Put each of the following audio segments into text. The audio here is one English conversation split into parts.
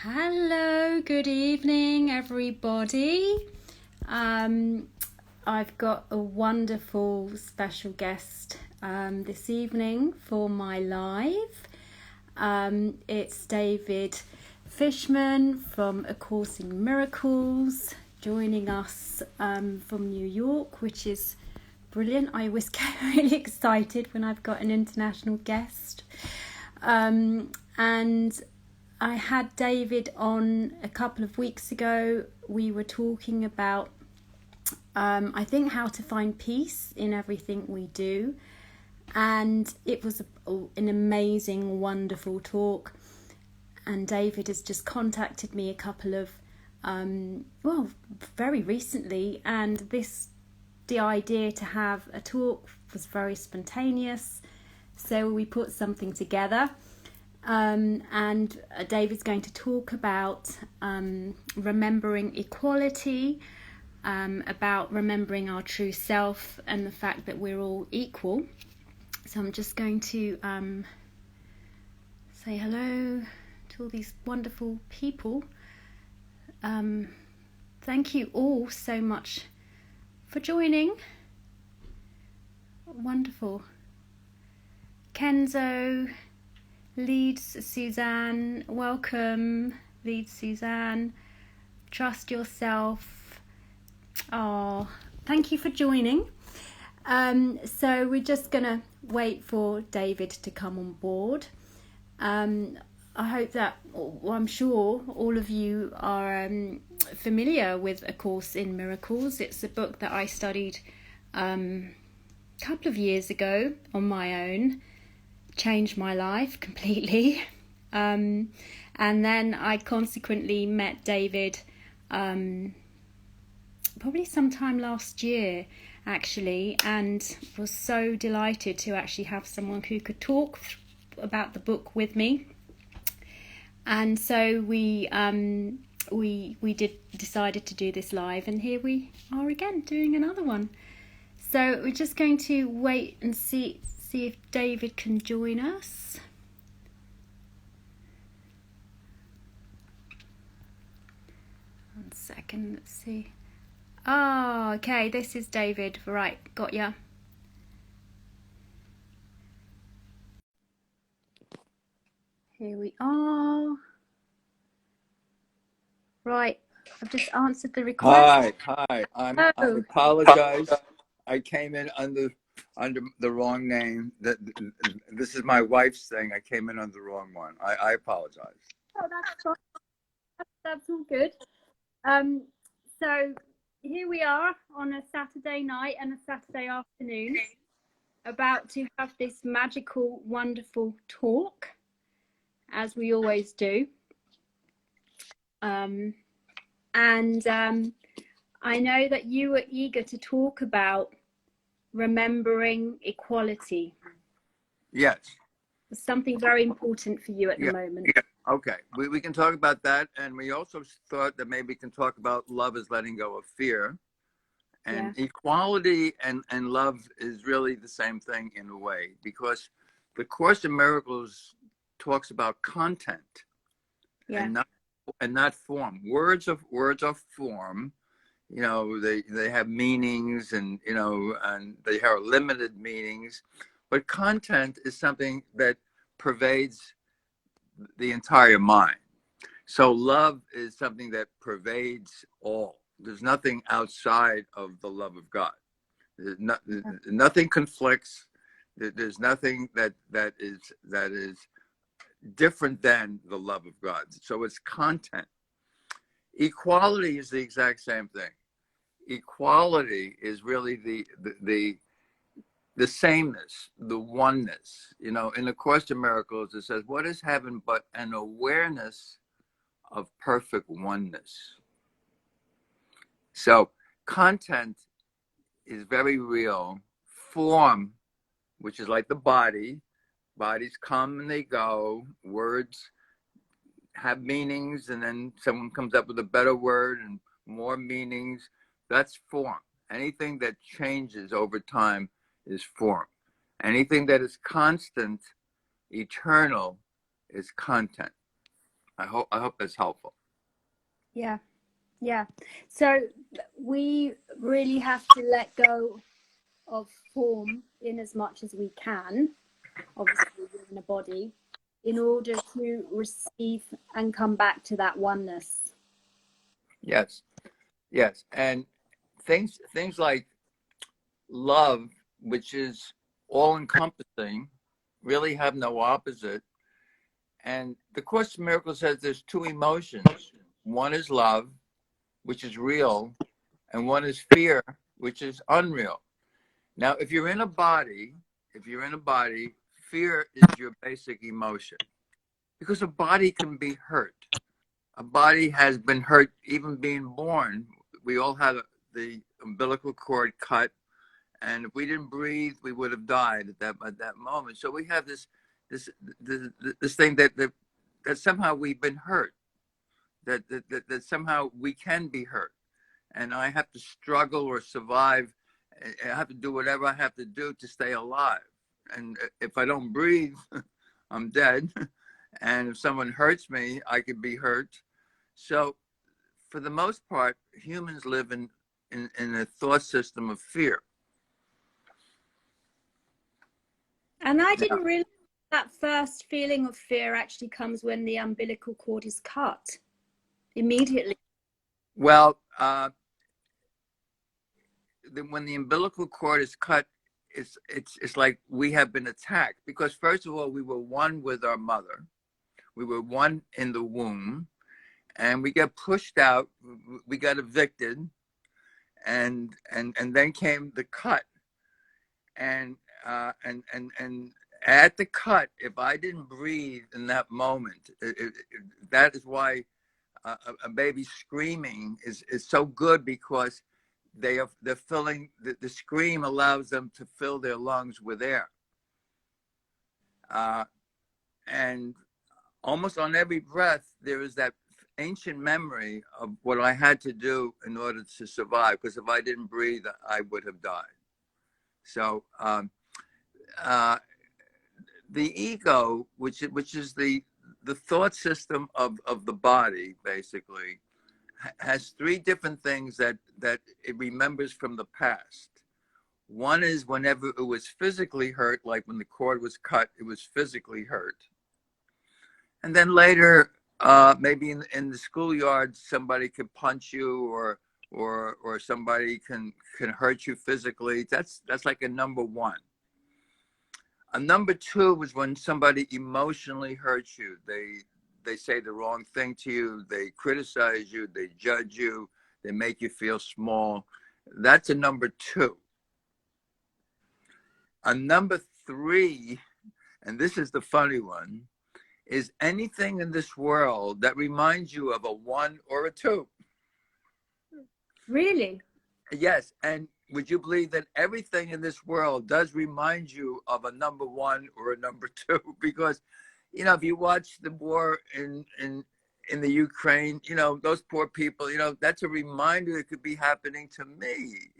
Hello, good evening, everybody. I've got a wonderful special guest this evening for my live. It's David Fishman from A Course in Miracles, joining us from New York, which is brilliant. I always get really excited when I've got an international guest. And I had David on a couple of weeks ago. We were talking about, I think, how to find peace in everything we do. And it was an amazing, wonderful talk. And David has just contacted me a couple of, very recently. And the idea to have a talk was very spontaneous. So we put something together. And David's going to talk about remembering equality, about remembering our true self and the fact that we're all equal. So I'm just going to say hello to all these wonderful people. Thank you all so much for joining. Wonderful. Kenzo, Leads Suzanne, welcome. Leads Suzanne, trust yourself. Oh, thank you for joining. So we're just gonna wait for David to come on board. I hope that, well, I'm sure all of you are familiar with A Course in Miracles. It's a book that I studied a couple of years ago on my own. Changed my life completely, and then I consequently met David probably sometime last year actually, and was so delighted to actually have someone who could talk about the book with me. And so we decided to do this live, and here we are again doing another one. So we're just going to wait and see if David can join us. One second, let's see. Oh, okay, this is David. Right, got ya. Here we are. Right, I've just answered the request. Hi. I apologize. I came in under the wrong name. This is my wife's thing. I came in under the wrong one. I apologize. Oh, that's fine. That's all good. So here we are on a Saturday night and a Saturday afternoon, about to have this magical, wonderful talk, as we always do. And I know that you were eager to talk about remembering equality. Yes. It's something very important for you at the moment. Yeah. Okay. We can talk about that. And we also thought that maybe we can talk about love is letting go of fear. And equality and love is really the same thing in a way, because the Course in Miracles talks about content and not form. Words are form. You know, they have meanings, and and they have limited meanings, but content is something that pervades the entire mind. So love is something that pervades all. There's nothing outside of the love of God. Nothing conflicts. There's nothing that is different than the love of God. So it's content. Equality is the exact same thing. Equality is really the sameness, the oneness. You know, in the Course in Miracles, it says, "What is heaven but an awareness of perfect oneness?" So content is very real. Form, which is like the body, bodies come and they go. Words have meanings, and then someone comes up with a better word and more meanings. That's form. Anything that changes over time is form. Anything that is constant, eternal, is content. I hope that's helpful. Yeah. Yeah. So we really have to let go of form in as much as we can, obviously within a body, in order to receive and come back to that oneness. Yes, yes, and things like love, which is all encompassing, really have no opposite. And the Course in Miracles says there's two emotions. One is love, which is real, and one is fear, which is unreal. Now, if you're in a body, fear is your basic emotion because a body can be hurt. A body has been hurt even being born. We all had the umbilical cord cut, and if we didn't breathe, we would have died at that moment. So we have this this thing that somehow we've been hurt, that somehow we can be hurt, and I have to struggle or survive. I have to do whatever I have to do to stay alive. And if I don't breathe, I'm dead. And if someone hurts me, I could be hurt. So, for the most part, humans live in a thought system of fear. And I Now, didn't realize that first feeling of fear actually comes when the umbilical cord is cut immediately. well, when the umbilical cord is cut, it's like we have been attacked because first of all, we were one with our mother, we were one in the womb, and we got pushed out, we got evicted, and then came the cut, and and at the cut, if I didn't breathe in that moment, that is why a baby screaming is so good because they're filling the scream allows them to fill their lungs with air, uh, and almost on every breath there is that ancient memory of what I had to do in order to survive. Because if I didn't breathe, I would have died. So uh, the ego, which is the thought system of the body, basically has three different things that it remembers from the past. One is whenever it was physically hurt, like when the cord was cut, it was physically hurt. And then later, maybe in the schoolyard, somebody could punch you, or somebody can hurt you physically. That's like a number one. A number two was when somebody emotionally hurts you. They say the wrong thing to you. They criticize you. They judge you. They make you feel small. That's a number two. A number three, and this is the funny one, is anything in this world that reminds you of a one or a two. Really? Yes, and would you believe that everything in this world does remind you of a number one or a number two? Because, if you watch the war in the Ukraine, those poor people, that's a reminder it could be happening to me.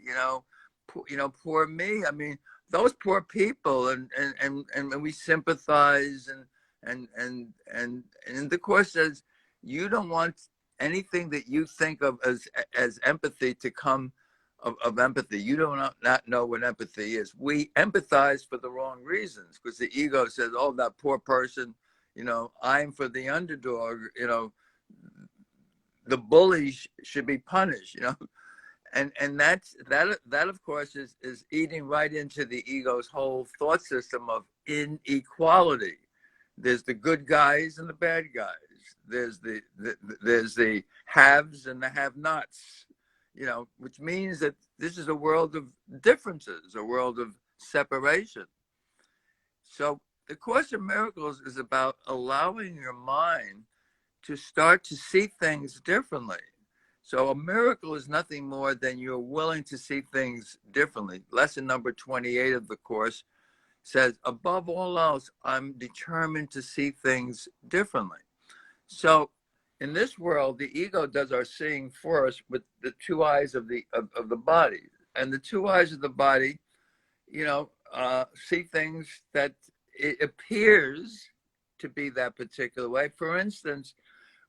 Poor me. I mean, those poor people, and we sympathize, and the Course says you don't want anything that you think of as empathy to come of empathy. You do not know what empathy is. We empathize for the wrong reasons because the ego says, oh, that poor person, I'm for the underdog, the bully should be punished, and that of course is eating right into the ego's whole thought system of inequality. There's the good guys and the bad guys. There's the haves and the have-nots, which means that this is a world of differences, a world of separation. So the Course in Miracles is about allowing your mind to start to see things differently. So a miracle is nothing more than you're willing to see things differently. Lesson number 28 of the Course says, above all else, I'm determined to see things differently. So in this world, the ego does our seeing for us with the two eyes of the body. And the two eyes of the body, see things that it appears to be that particular way. For instance,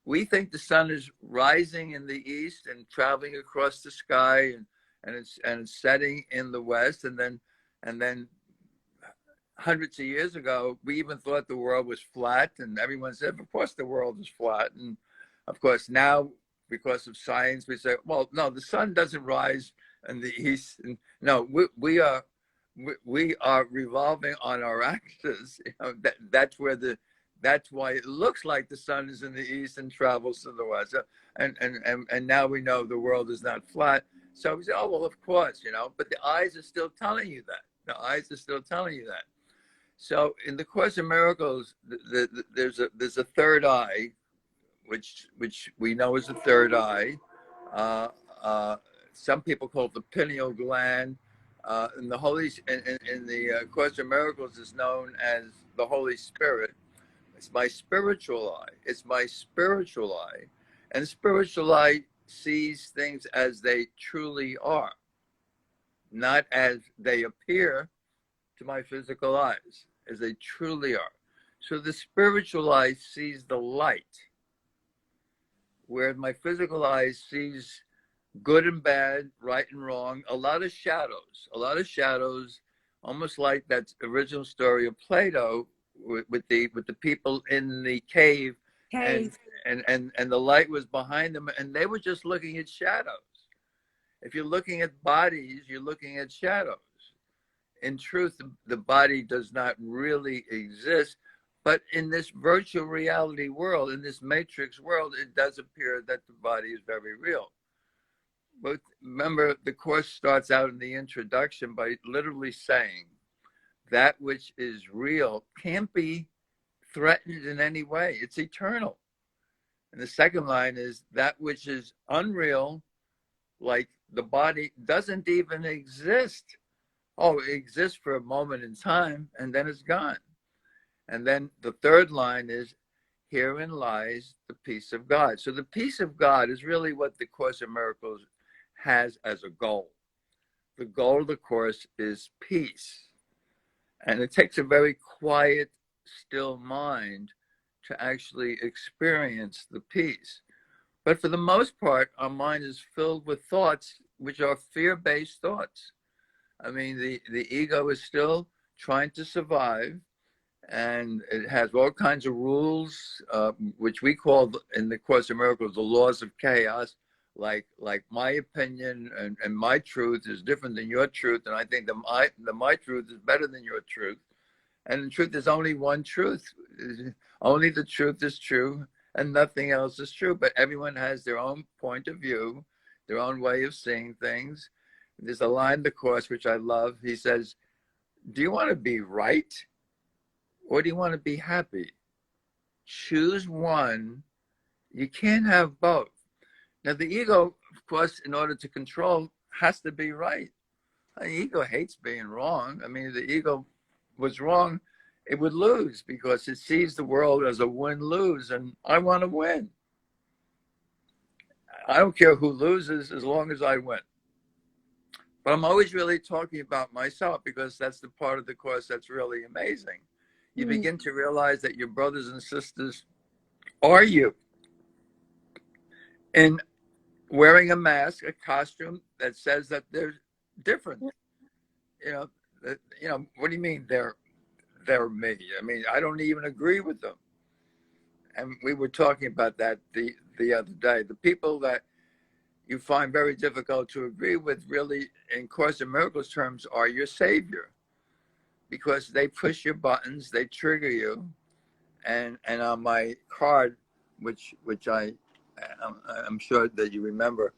we think the sun is rising in the east and traveling across the sky, and it's setting in the west, and then hundreds of years ago, we even thought the world was flat, and everyone said, of course, the world is flat. And of course, now, because of science, we say, well, no, the sun doesn't rise in the east. And no, we are revolving on our axis. You know, that's why it looks like the sun is in the east and travels to the west. So, and now we know the world is not flat. So we say, oh, well, of course, you know, but the eyes are still telling you that. The eyes are still telling you that. So in the Course in Miracles, there's a third eye, which we know is the third eye. Uh, uh, some people call it the pineal gland. In the Course in Miracles is known as the Holy Spirit. It's my spiritual eye. It's my spiritual eye, and the spiritual eye sees things as they truly are, not as they appear to my physical eyes, as they truly are. So the spiritual eye sees the light, where my physical eye sees good and bad, right and wrong, a lot of shadows, almost like that original story of Plato with the people in the cave, and the light was behind them, and they were just looking at shadows. If you're looking at bodies, you're looking at shadows. In truth, the body does not really exist. But in this virtual reality world, in this matrix world, it does appear that the body is very real. But remember, the Course starts out in the introduction by literally saying that which is real can't be threatened in any way. It's eternal. And the second line is that which is unreal, like the body, doesn't even exist. Oh, it exists for a moment in time, and then it's gone. And then the third line is, herein lies the peace of God. So the peace of God is really what the Course in Miracles has as a goal. The goal of the Course is peace. And it takes a very quiet, still mind to actually experience the peace. But for the most part, our mind is filled with thoughts which are fear-based thoughts. I mean, the ego is still trying to survive, and it has all kinds of rules, which we call in the Course in Miracles the laws of chaos, like my opinion and my truth is different than your truth, and I think my truth is better than your truth. And in truth, there's only one truth. Only the truth is true, and nothing else is true. But everyone has their own point of view, their own way of seeing things. There's a line in the Course which I love. He says, do you want to be right, or do you want to be happy? Choose one. You can't have both. Now, the ego, of course, in order to control, has to be right. The ego hates being wrong. I mean, the ego was wrong, it would lose because it sees the world as a win-lose, and I want to win. I don't care who loses as long as I win. But I'm always really talking about myself, because that's the part of the Course that's really amazing. You begin to realize that your brothers and sisters are you. And wearing a mask, a costume that says that they're different. You know, what do you mean they're me? I mean, I don't even agree with them. And we were talking about that the other day. The people that you find very difficult to agree with, really, in Course in Miracles terms, are your savior, because they push your buttons, they trigger you. And on my card, which I'm sure that you remember,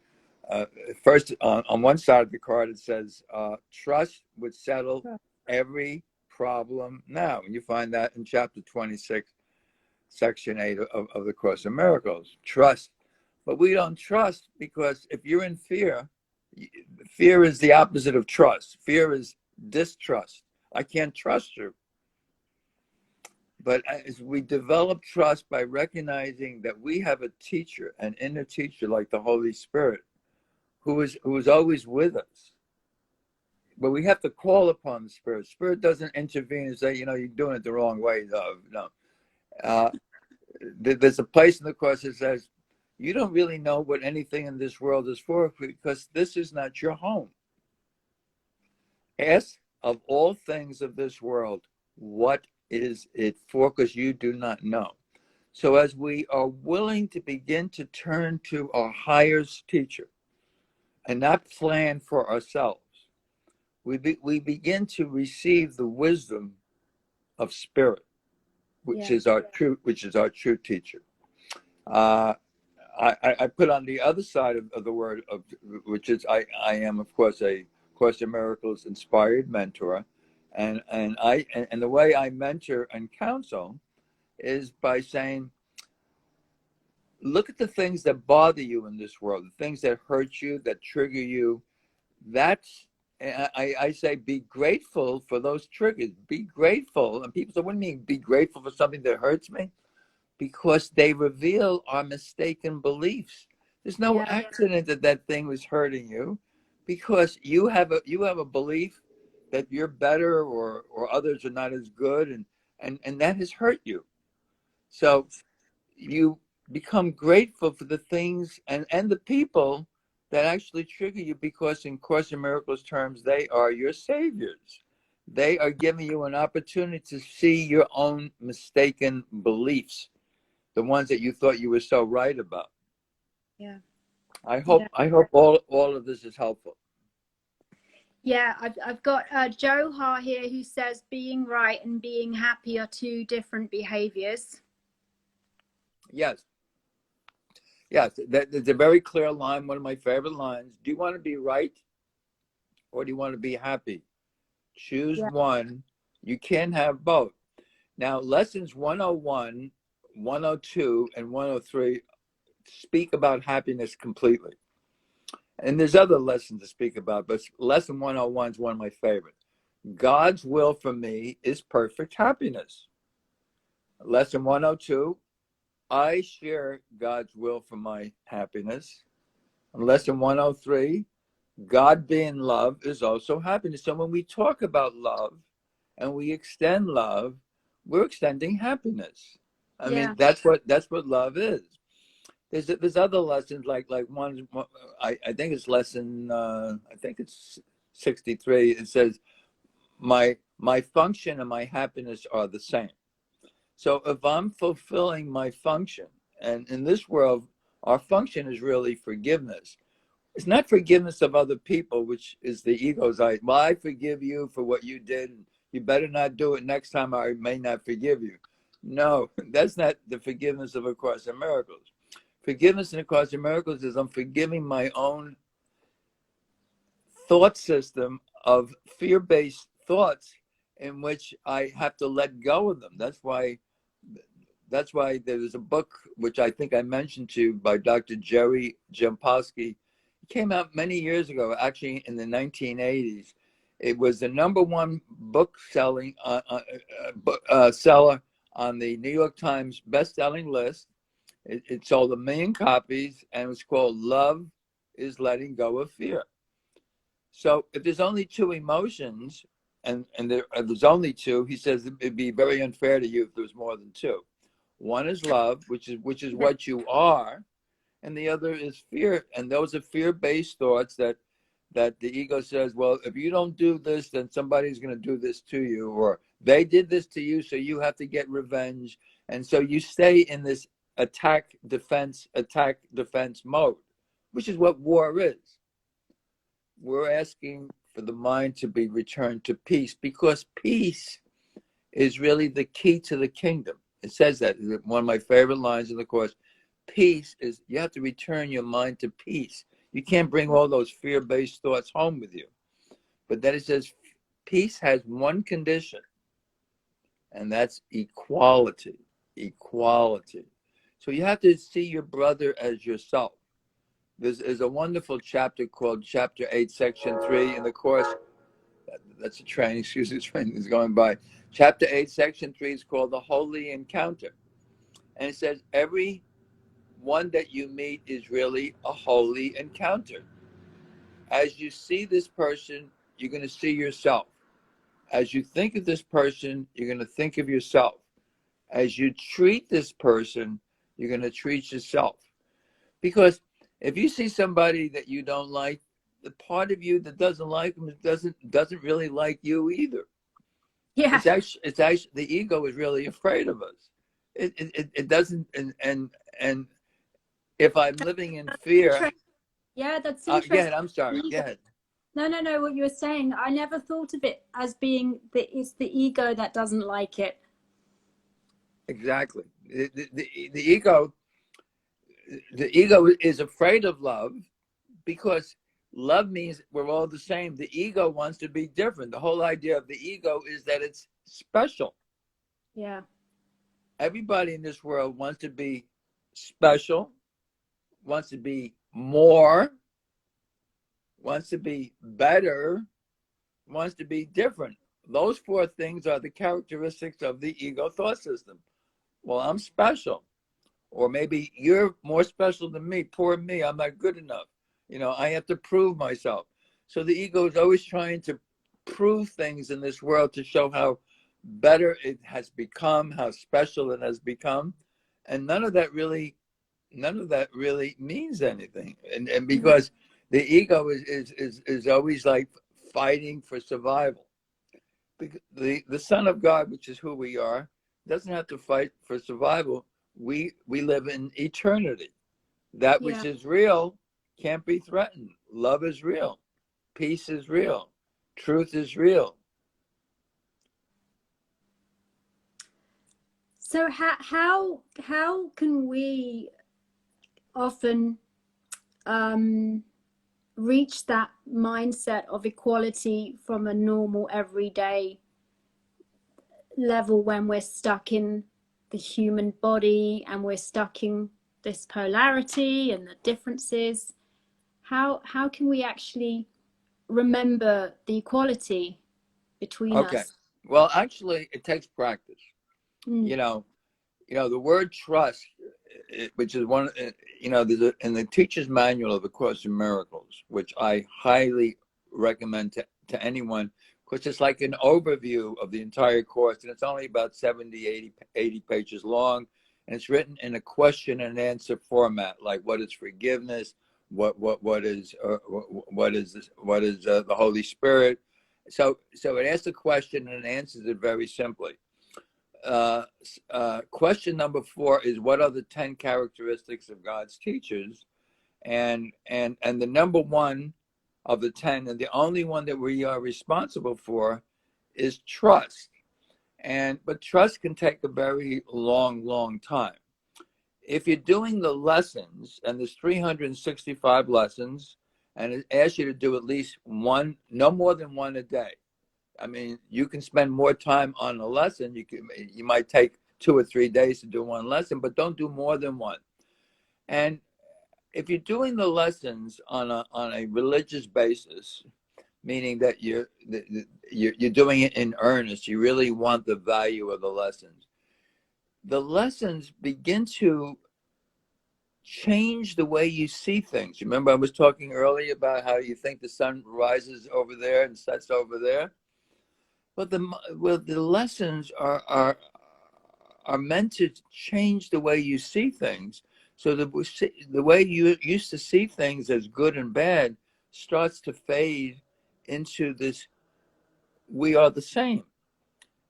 first on one side of the card it says, "Trust would settle every problem now." And you find that in chapter 26, section 8 of the Course in Miracles. Trust. But we don't trust, because if you're in fear, fear is the opposite of trust. Fear is distrust. I can't trust you. But as we develop trust by recognizing that we have a teacher, an inner teacher like the Holy Spirit, who is always with us. But we have to call upon the Spirit. Spirit doesn't intervene and say, you know, you're doing it the wrong way. No. there's a place in the Course that says, you don't really know what anything in this world is for because this is not your home. Ask of all things of this world, what is it for? Because you do not know. So as we are willing to begin to turn to our highest teacher and not plan for ourselves, we begin to receive the wisdom of spirit, which is our true teacher. Uh, I put on the other side of the word of which is I am of course a Course in Miracles inspired mentor, and the way I mentor and counsel is by saying, look at the things that bother you in this world, the things that hurt you, that trigger you. That's I say be grateful for those triggers. Be grateful, and people say, "What do you mean be grateful for something that hurts me?" Because they reveal our mistaken beliefs. There's no accident that that thing was hurting you, because you have a belief that you're better or others are not as good, and that has hurt you. So you become grateful for the things and the people that actually trigger you, because in Course in Miracles terms, they are your saviors. They are giving you an opportunity to see your own mistaken beliefs, the ones that you thought you were so right about. Yeah. I hope all of this is helpful. Yeah, I've got Joe Ha here who says being right and being happy are two different behaviors. Yes. Yes, there's a very clear line, one of my favorite lines. Do you want to be right or do you want to be happy? Choose one. You can't have both. Now, lessons 101, 102, and 103 speak about happiness completely. And there's other lessons to speak about, but lesson 101 is one of my favorites. God's will for me is perfect happiness. Lesson 102, I share God's will for my happiness. And lesson 103, God being love is also happiness. So when we talk about love and we extend love, we're extending happiness. I mean, that's what love is. There's other lessons like one I think it's lesson I think it's 63. It says my function and my happiness are the same. So if I'm fulfilling my function, and in this world, our function is really forgiveness. It's not forgiveness of other people, which is the ego's well, I forgive you for what you did. You better not do it next time. I may not forgive you. No, that's not the forgiveness of A Course in Miracles. Forgiveness in A Course in Miracles is I'm forgiving my own thought system of fear-based thoughts in which I have to let go of them. That's why there's a book which I think I mentioned to you by Dr. Jerry Jampolsky. It came out many years ago, actually in the 1980s. It was the number one book selling seller on the New York Times best-selling list. It sold 1 million copies, and it was called Love is Letting Go of Fear. So if there's only two emotions, and there's only two, he says it'd be very unfair to you if there was more than two. One is love, which is what you are, and the other is fear. And those are fear-based thoughts that the ego says, well, if you don't do this, then somebody's going to do this to you, or they did this to you, so you have to get revenge. And so you stay in this attack, defense mode, which is what war is. We're asking for the mind to be returned to peace, because peace is really the key to the kingdom. It says that, one of my favorite lines in the Course. Peace is, you have to return your mind to peace. You can't bring all those fear-based thoughts home with you. But then it says peace has one condition, and that's equality. Equality. So you have to see your brother as yourself. There's a wonderful chapter called Chapter 8, Section 3 in the Course. That's a train, excuse me, the train is going by. Chapter 8, Section 3 is called The Holy Encounter. And it says every one that you meet is really a holy encounter. As you see this person, you're going to see yourself. As you think of this person, you're going to think of yourself. as you treat this person, you're going to treat yourself. Because if you see somebody that you don't like, the part of you that doesn't like them doesn't really like you either. Yeah. It's actually the ego is really afraid of us. It doesn't, and if I'm living in fear, Yeah, that's go interesting. ahead. I'm sorry. Go ahead. No. What you were saying, I never thought of it as being it's the ego that doesn't like it. Exactly. The ego is afraid of love because love means we're all the same. The ego wants to be different. The whole idea of the ego is that it's special. Yeah. Everybody in this world wants to be special, wants to be more, wants to be better, wants to be different. Those four things are the characteristics of the ego thought system. Well, I'm special. Or maybe you're more special than me. Poor me, I'm not good enough. I have to prove myself. So the ego is always trying to prove things in this world to show how better it has become, how special it has become. And none of that really means anything. And because the ego is always like fighting for survival. The Son of God, which is who we are, doesn't have to fight for survival. We live in eternity. That which Yeah. is real can't be threatened. Love is real. Peace is real. Truth is real. So how can we often reach that mindset of equality from a normal everyday level when we're stuck in the human body and we're stuck in this polarity and the differences? How can we actually remember the equality between Okay. us? Well, actually, it takes practice. Mm. You know, the word trust, which is one, there's in the teacher's manual of the Course in Miracles, which I highly recommend to anyone, because it's like an overview of the entire course, and it's only about 70, 80 pages long, and it's written in a question and answer format, like what is forgiveness, what is the Holy Spirit. So it asks a question and it answers it very simply. Question number 4 is, what are the 10 characteristics of God's teachers? And the number 1 of the 10, and the only one that we are responsible for, is trust. But trust can take a very long time. If you're doing the lessons, and there's 365 lessons, and it asks you to do at least one, no more than one a day. I mean, you can spend more time on a lesson. You might take 2 or 3 days to do one lesson, but don't do more than one. And if you're doing the lessons on a religious basis, meaning that you're doing it in earnest, you really want the value of the lessons. The lessons begin to change the way you see things. Remember, I was talking earlier about how you think the sun rises over there and sets over there. But the lessons are meant to change the way you see things. So the way you used to see things as good and bad starts to fade into this, we are the same.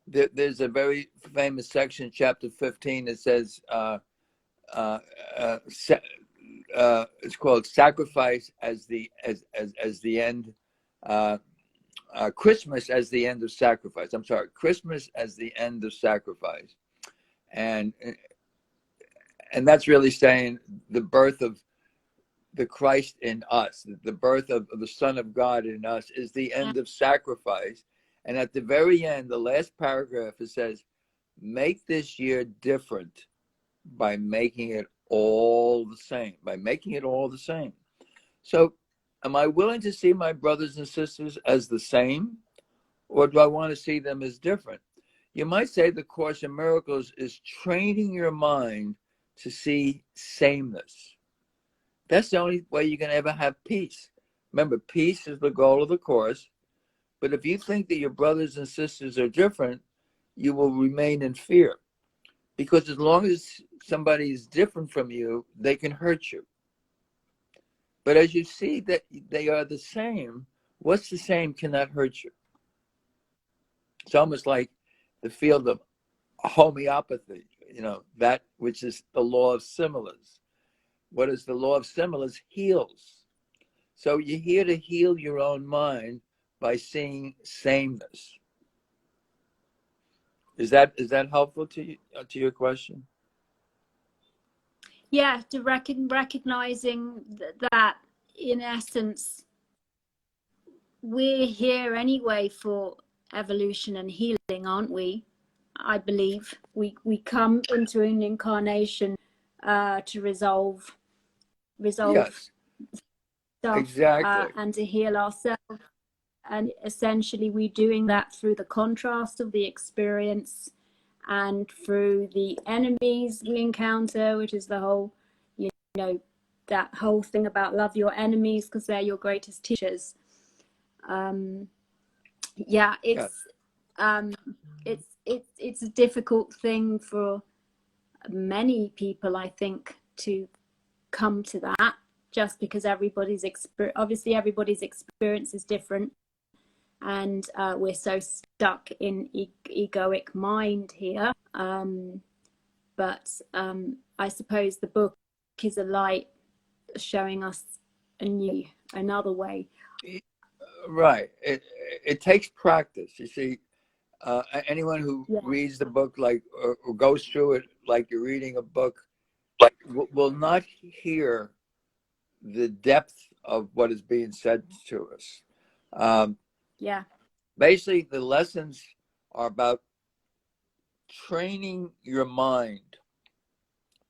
There's a very famous section, chapter 15, that says, uh, uh, it's called sacrifice as the end, uh, Christmas as the end of sacrifice. I'm sorry, Christmas as the end of sacrifice, and that's really saying the birth of the Christ in us, the birth of the Son of God in us, is the end of sacrifice. And at the very end, the last paragraph, it says, "Make this year different by making it all the same." By making it all the same. So, am I willing to see my brothers and sisters as the same? Or do I want to see them as different? You might say the Course in Miracles is training your mind to see sameness. That's the only way you're going to ever have peace. Remember, peace is the goal of the Course. But if you think that your brothers and sisters are different, you will remain in fear, Because as long as somebody is different from you, they can hurt you. But as you see that they are the same, what's the same cannot hurt you. It's almost like the field of homeopathy, that which is the law of similars. What is the law of similars? Heals. So you're here to heal your own mind by seeing sameness. Is that helpful to you, to your question? Yeah, to recognizing that in essence we're here anyway for evolution and healing, aren't we? I believe we come into an incarnation to resolve Yes, stuff exactly. and to heal ourselves. And essentially, we're doing that through the contrast of the experience and through the enemies we encounter, which is the whole, that whole thing about love your enemies because they're your greatest teachers. Yeah, it's a difficult thing for many people, I think, to come to that, just because everybody's experience is different, and we're so stuck in egoic mind here. But I suppose the book is a light showing us another way. Right. It takes practice. You see, anyone who reads the book or goes through it like you're reading a book will not hear the depth of what is being said to us. Basically, the lessons are about training your mind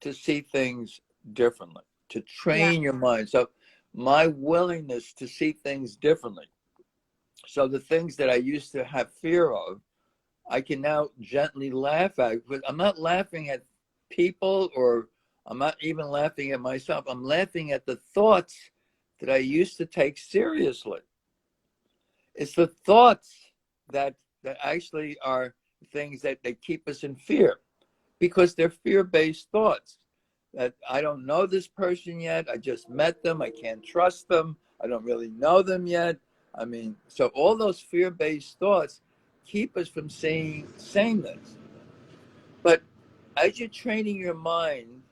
to see things differently, to train your mind. So my willingness to see things differently. So the things that I used to have fear of, I can now gently laugh at. But I'm not laughing at people, or I'm not even laughing at myself. I'm laughing at the thoughts that I used to take seriously. It's the thoughts that actually are things that keep us in fear, because they're fear-based thoughts. That I don't know this person yet. I just met them. I can't trust them. I don't really know them yet. I mean, so all those fear-based thoughts keep us from seeing sameness. But as you're training your mind,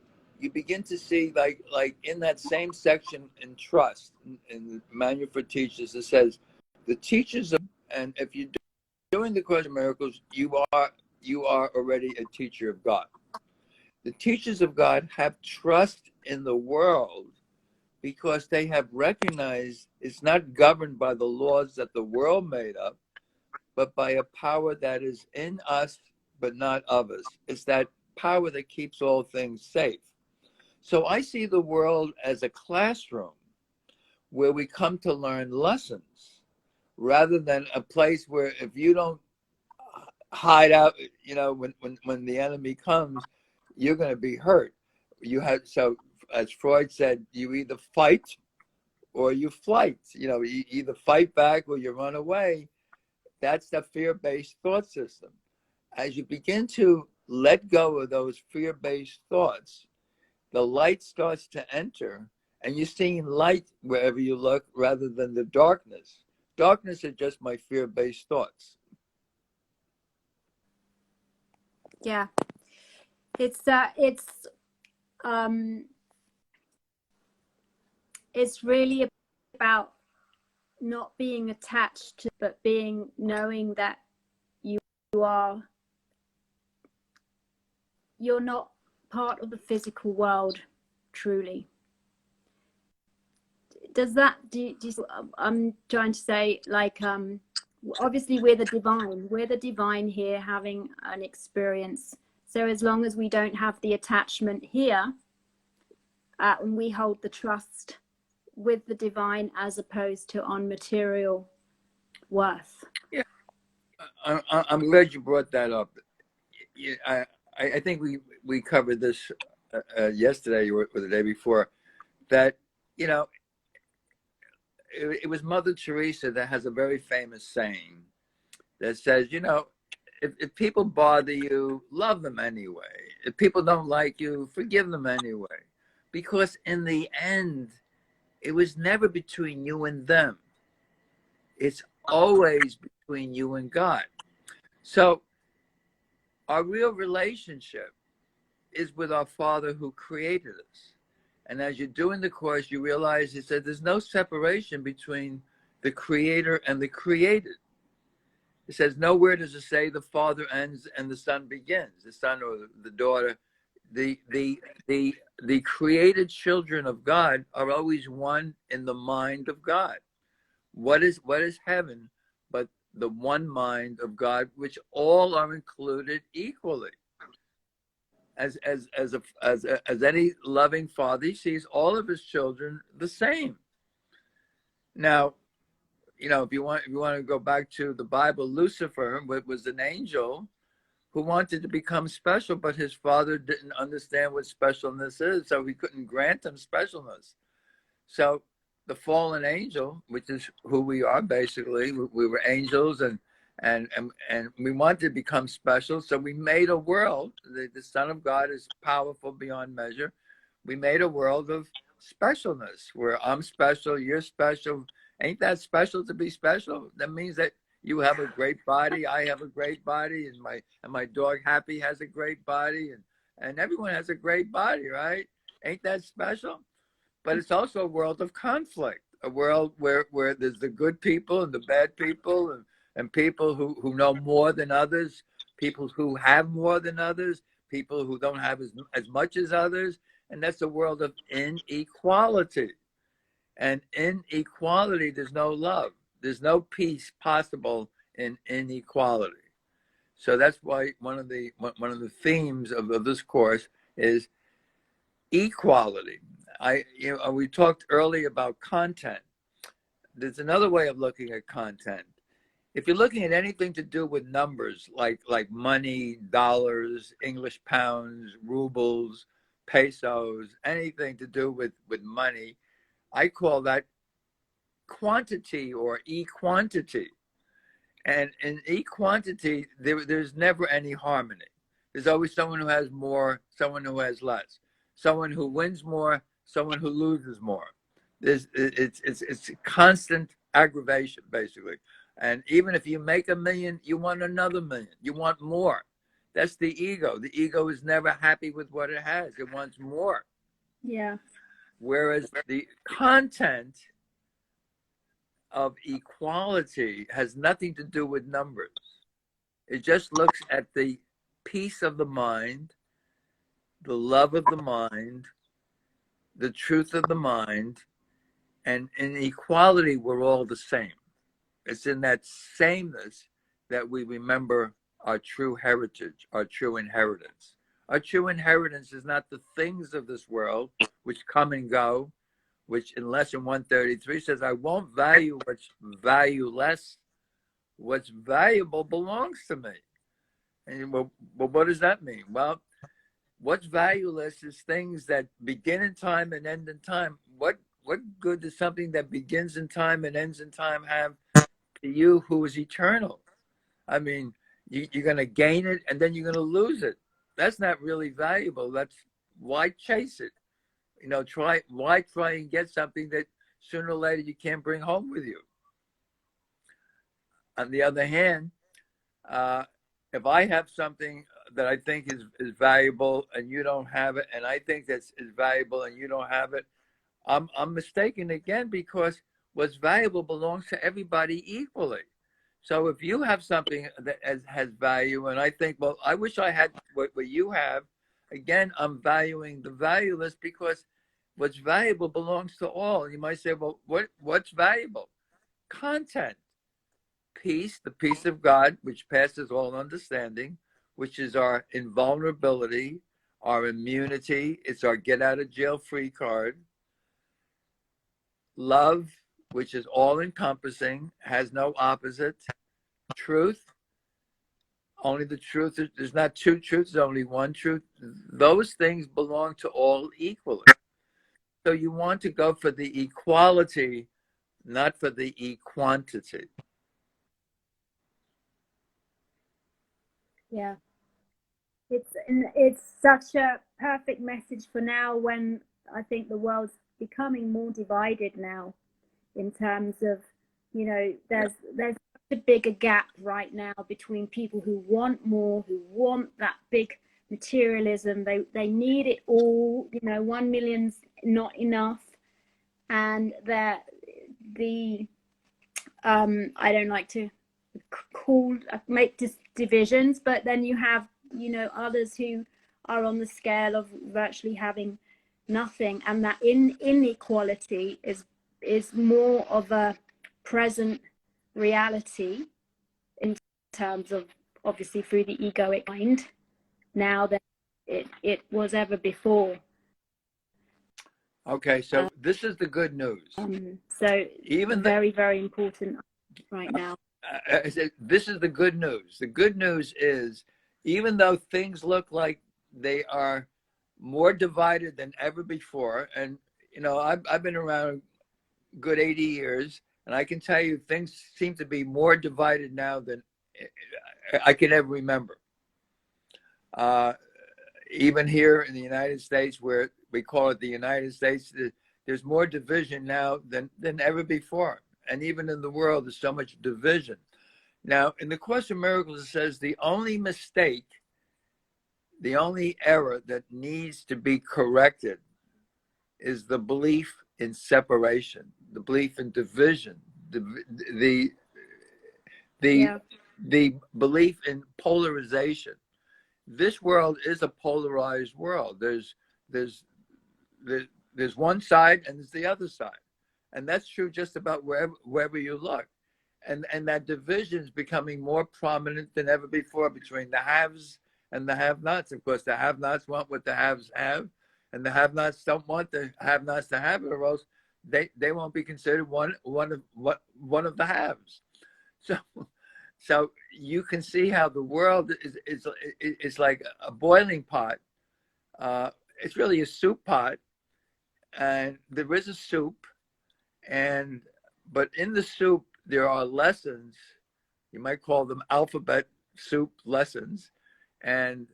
you begin to see, like in that same section in trust, in the Manual for Teachers, it says, the teachers of, and if you're doing the Course in Miracles, you are already a teacher of God. The teachers of God have trust in the world because they have recognized it's not governed by the laws that the world made up, but by a power that is in us, but not of us. It's that power that keeps all things safe. So I see the world as a classroom where we come to learn lessons, rather than a place where if you don't hide out, when the enemy comes, you're going to be hurt. So as Freud said, you either fight or you flight. You either fight back or you run away. That's the fear-based thought system. As you begin to let go of those fear-based thoughts, the light starts to enter, and you're seeing light wherever you look rather than the darkness. Darkness are just my fear-based thoughts. Yeah, it's really about not being attached to, but knowing that you're not part of the physical world truly. Does that I'm trying to say, like, obviously we're the divine here having an experience. So as long as we don't have the attachment here, and we hold the trust with the divine as opposed to on material worth. Yeah, I'm glad you brought that up. I think we covered this yesterday or the day before, that it was Mother Teresa that has a very famous saying that says, if people bother you, love them anyway. if people don't like you, forgive them anyway. Because in the end, it was never between you and them. It's always between you and God. So our real relationship is with our Father who created us. And as you're doing the course, you realize he said there's no separation between the creator and the created. It says nowhere does it say the father ends and the son begins. The son or the daughter, the created children of God are always one in the mind of God. What is heaven but the one mind of God, which all are included equally? As any loving father, he sees all of his children the same. Now, if you want to go back to the Bible, Lucifer was an angel who wanted to become special, but his father didn't understand what specialness is, so he couldn't grant him specialness. So the fallen angel, which is who we are basically, we were angels, and we wanted to become special, so we made a world. The Son of God is powerful beyond measure. We made a world of specialness where I'm special, you're special. Ain't that special to be special? That means that you have a great body, I have a great body, and my dog Happy has a great body, and everyone has a great body, right? Ain't that special? But it's also a world of conflict, a world where there's the good people and the bad people, and people who know more than others, people who have more than others, people who don't have as much as others. And that's a world of inequality. And in equality, there's no love. There's no peace possible in inequality. So that's why one of the themes of this course is equality. We talked earlier about content. There's another way of looking at content. If you're looking at anything to do with numbers, like money, dollars, English pounds, rubles, pesos, anything to do with money, I call that quantity or e-quantity. And in e-quantity, there's never any harmony. There's always someone who has more, someone who has less, someone who wins more, someone who loses more. It's constant aggravation, basically. And even if you make $1 million, you want another million. You want more. That's the ego. The ego is never happy with what it has. It wants more. Yeah. Whereas the content of equality has nothing to do with numbers. It just looks at the peace of the mind, the love of the mind, the truth of the mind, and in equality, we're all the same. It's in that sameness that we remember our true heritage, our true inheritance. Our true inheritance is not the things of this world, which come and go, which in lesson 133 says, I won't value what's valueless. What's valuable belongs to me. And well, what does that mean? Well, what's valueless is things that begin in time and end in time. What good does something that begins in time and ends in time have to you who is eternal? I mean, you're going to gain it and then you're going to lose it. That's not really valuable. That's why chase it. Why try and get something that sooner or later you can't bring home with you? On the other hand, if I have something that I think is valuable and you don't have it, and I think that's is valuable and you don't have it, I'm mistaken again, because what's valuable belongs to everybody equally. So if you have something that has value, and I think, well, I wish I had what you have, again, I'm valuing the valueless, because what's valuable belongs to all. And you might say, well, what's valuable? Content. Peace, the peace of God, which passes all understanding, which is our invulnerability, our immunity. It's our get out of jail free card. Love, which is all encompassing, has no opposite. Truth, only the truth. There's not two truths, there's only one truth. Those things belong to all equally. So you want to go for the equality, not for the equantity. Yeah. It's such a perfect message for now, when I think the world's becoming more divided now, in terms of, Yeah. there's such a bigger gap right now between people who want more, who want that big materialism. They need it all. 1 million's not enough, and the I don't like to call make divisions, but then you have others who are on the scale of virtually having nothing, and that inequality is more of a present reality, in terms of, obviously, through the egoic mind, now than it was ever before. Okay, so this is the good news. So Even very, very important right now. I said, this is the good news. The good news is, even though things look like they are more divided than ever before, and I've been around a good 80 years, and I can tell you things seem to be more divided now than I can ever remember. Even here in the United States, where we call it the United States, there's more division now than ever before. And even in the world, there's so much division. Now, in the Course in Miracles, it says the only mistake, the only error that needs to be corrected is the belief in separation, the belief in division, the Yeah. the belief in polarization. This world is a polarized world. There's there's one side and there's the other side, and that's true just about wherever you look. And that division is becoming more prominent than ever before between the haves and the have-nots. Of course, the have-nots want what the haves have, and the have-nots don't want the have-nots to have it, or else they won't be considered one of the haves. So so you can see how the world is like a boiling pot. It's really a soup pot, and there is a soup, and but in the soup there are lessons. You might call them alphabet soup lessons, and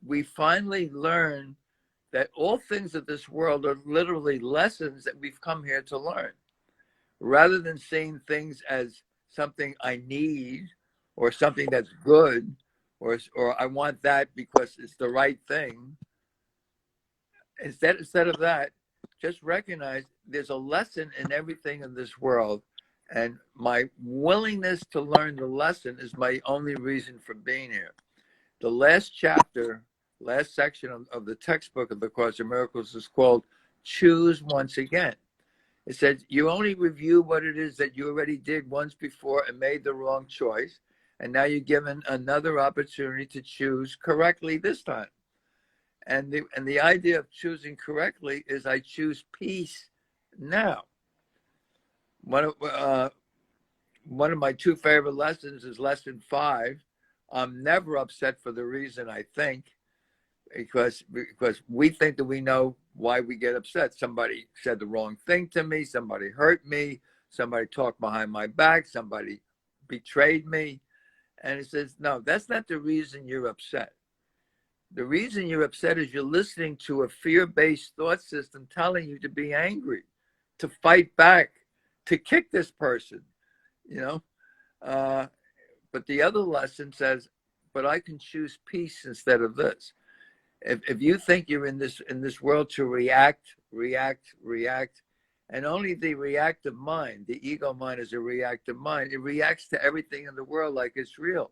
we finally learn that all things of this world are literally lessons that we've come here to learn, rather than seeing things as something I need, or something that's good, or I want that because it's the right thing. Instead of that, just recognize there's a lesson in everything in this world, and my willingness to learn the lesson is my only reason for being here. The last chapter, last section of the textbook of the Course in Miracles is called Choose Once Again. It says you only review what it is that you already did once before and made the wrong choice, and now you're given another opportunity to choose correctly this time. And the idea of choosing correctly is I choose peace now. One of my two favorite lessons is lesson 5. I'm never upset for the reason I think, because we think that we know why we get upset. Somebody said the wrong thing to me, somebody hurt me, somebody talked behind my back, somebody betrayed me. And it says, no, that's not the reason you're upset. The reason you're upset is you're listening to a fear-based thought system telling you to be angry, to fight back, to kick this person, you know. But the other lesson says, but I can choose peace instead of this. If you think you're in this world to react, and only the reactive mind, the ego mind is a reactive mind, it reacts to everything in the world like it's real.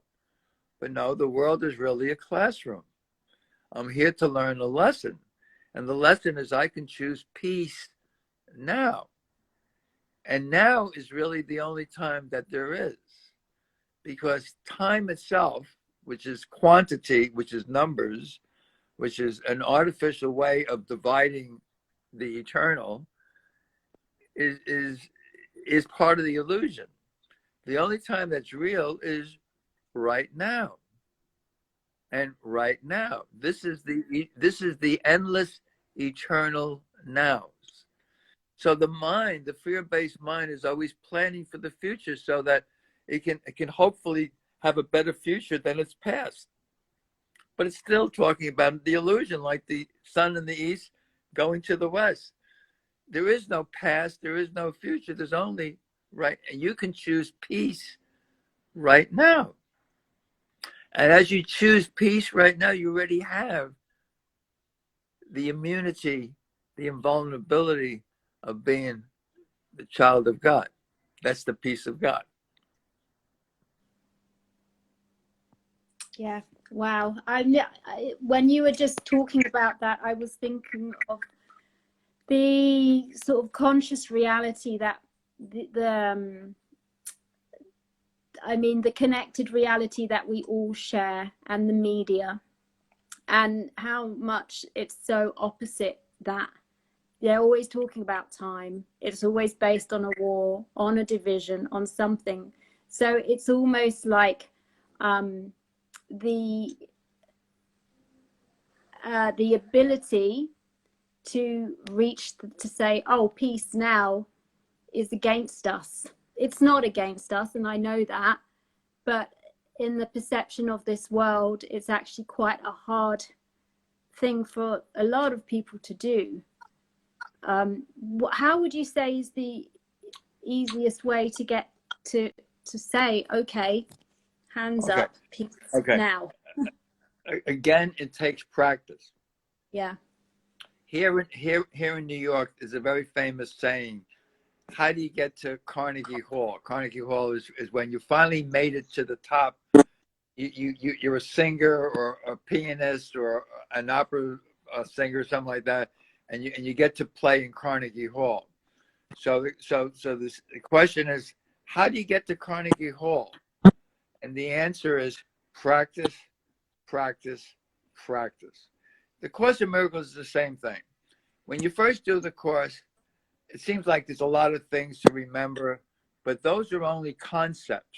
But no, the world is really a classroom. I'm here to learn a lesson. And the lesson is I can choose peace now. And now is really the only time that there is. Because time itself, which is quantity, which is numbers, which is an artificial way of dividing the eternal, is part of the illusion. The only time that's real is right now. And right now, this is the endless eternal nows. So the mind, the fear-based mind, is always planning for the future so that it can hopefully have a better future than its past. but it's still talking about the illusion, like the sun in the east going to the west. There is no past, there is no future, there's only right, and you can choose peace right now. And as you choose peace right now, you already have the immunity, the invulnerability of being the child of God. That's the peace of God. Yeah. Wow. When you were just talking about that, I was thinking of the sort of conscious reality that the connected reality that we all share, and the media, and how much it's so opposite that. They're always talking about time. It's always based on a war, on a division, on something. So it's almost like the ability to reach to say, oh, peace now is against us. It's not against us, and I know that, but in the perception of this world, it's actually quite a hard thing for a lot of people to do. How would you say is the easiest way to get to say, okay, hands Okay. up, peace Okay. now? Again, it takes practice. Yeah. Here in New York is a very famous saying. How do you get to Carnegie Hall? Carnegie Hall is when you finally made it to the top. You're a singer or a pianist or an opera singer, something like that, and you get to play in Carnegie Hall. So the question is, how do you get to Carnegie Hall? And the answer is practice, practice, practice. The Course in Miracles is the same thing. When you first do the course, it seems like there's a lot of things to remember, but those are only concepts.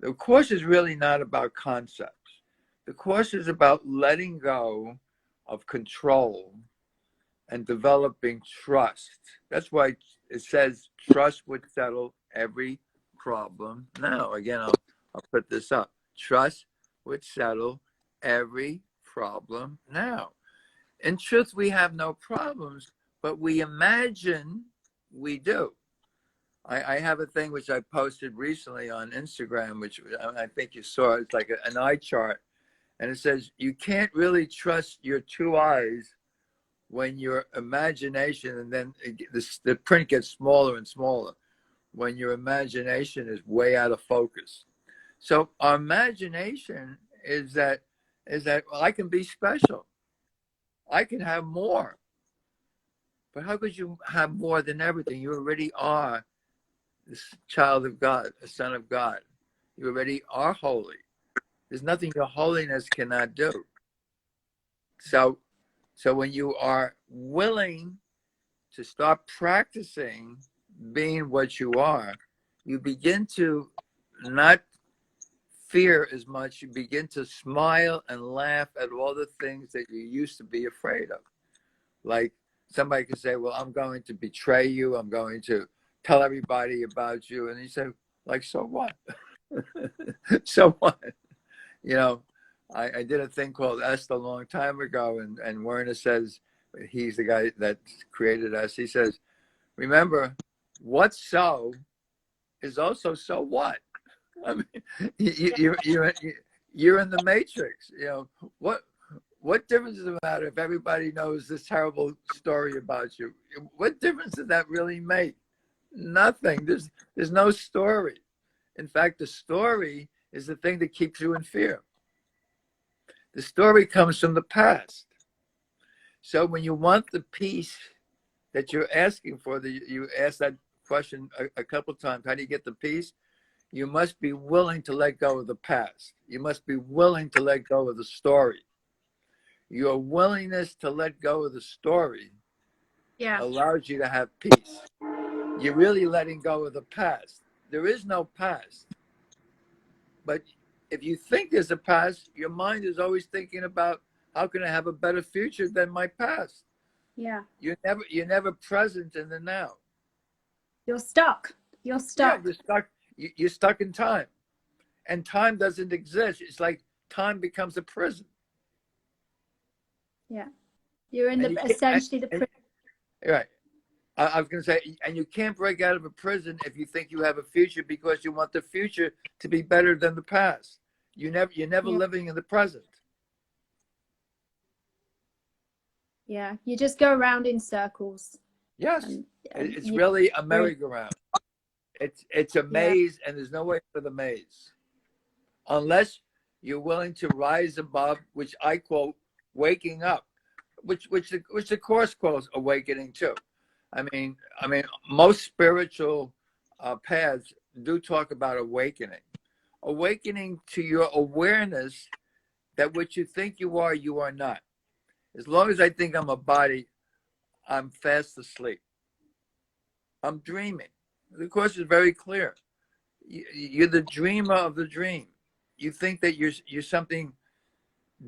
The course is really not about concepts. The course is about letting go of control and developing trust. That's why it says trust would settle every problem. Now, again, I'll put this up. Trust would settle every problem now. In truth, we have no problems, but we imagine we do. I have a thing which I posted recently on Instagram, which I think you saw. It's like an eye chart. And it says, you can't really trust your two eyes when your imagination, and then the print gets smaller and smaller, when your imagination is way out of focus. So our imagination is that well, I can be special. I can have more. But how could you have more than everything? You already are this child of God, a son of God. You already are holy. There's nothing your holiness cannot do. So when you are willing to start practicing being what you are, you begin to not fear as much. You begin to smile and laugh at all the things that you used to be afraid of. Like somebody could say, well, I'm going to betray you. I'm going to tell everybody about you. And you say, like, so what? So what? You know, I did a thing called Est a long time ago, and Werner says, he's the guy that created us. He says, remember, what's so is also so what? I mean, you're in the matrix. You know, what difference does it matter if everybody knows this terrible story about you? What difference does that really make? Nothing. There's no story. In fact, the story is the thing that keeps you in fear. The story comes from the past. So when you want the peace that you're asking for, you ask that question a couple of times, how do you get the peace? You must be willing to let go of the past. You must be willing to let go of the story. Your willingness to let go of the story allows you to have peace. You're really letting go of the past. There is no past. But if you think there's a past, your mind is always thinking about how can I have a better future than my past? Yeah. You're never present in the now. You're stuck. You're stuck. Yeah, you're stuck in time. And time doesn't exist. It's like time becomes a prison. Yeah. You're in And the you can't, essentially the right. I was going to say, and you can't break out of a prison if you think you have a future because you want the future to be better than the past. You're never yeah. living in the present. Yeah. You just go around in circles Yes, and it's you really a really merry-go-round. It's a yeah. maze, and there's no way for the maze unless you're willing to rise above, which I quote, waking up, which the course calls awakening too. I mean, most spiritual paths do talk about awakening to your awareness that what you think you are not. As long as I think I'm a body, I'm fast asleep. I'm dreaming. The course is very clear. You're the dreamer of the dream. You think that you're something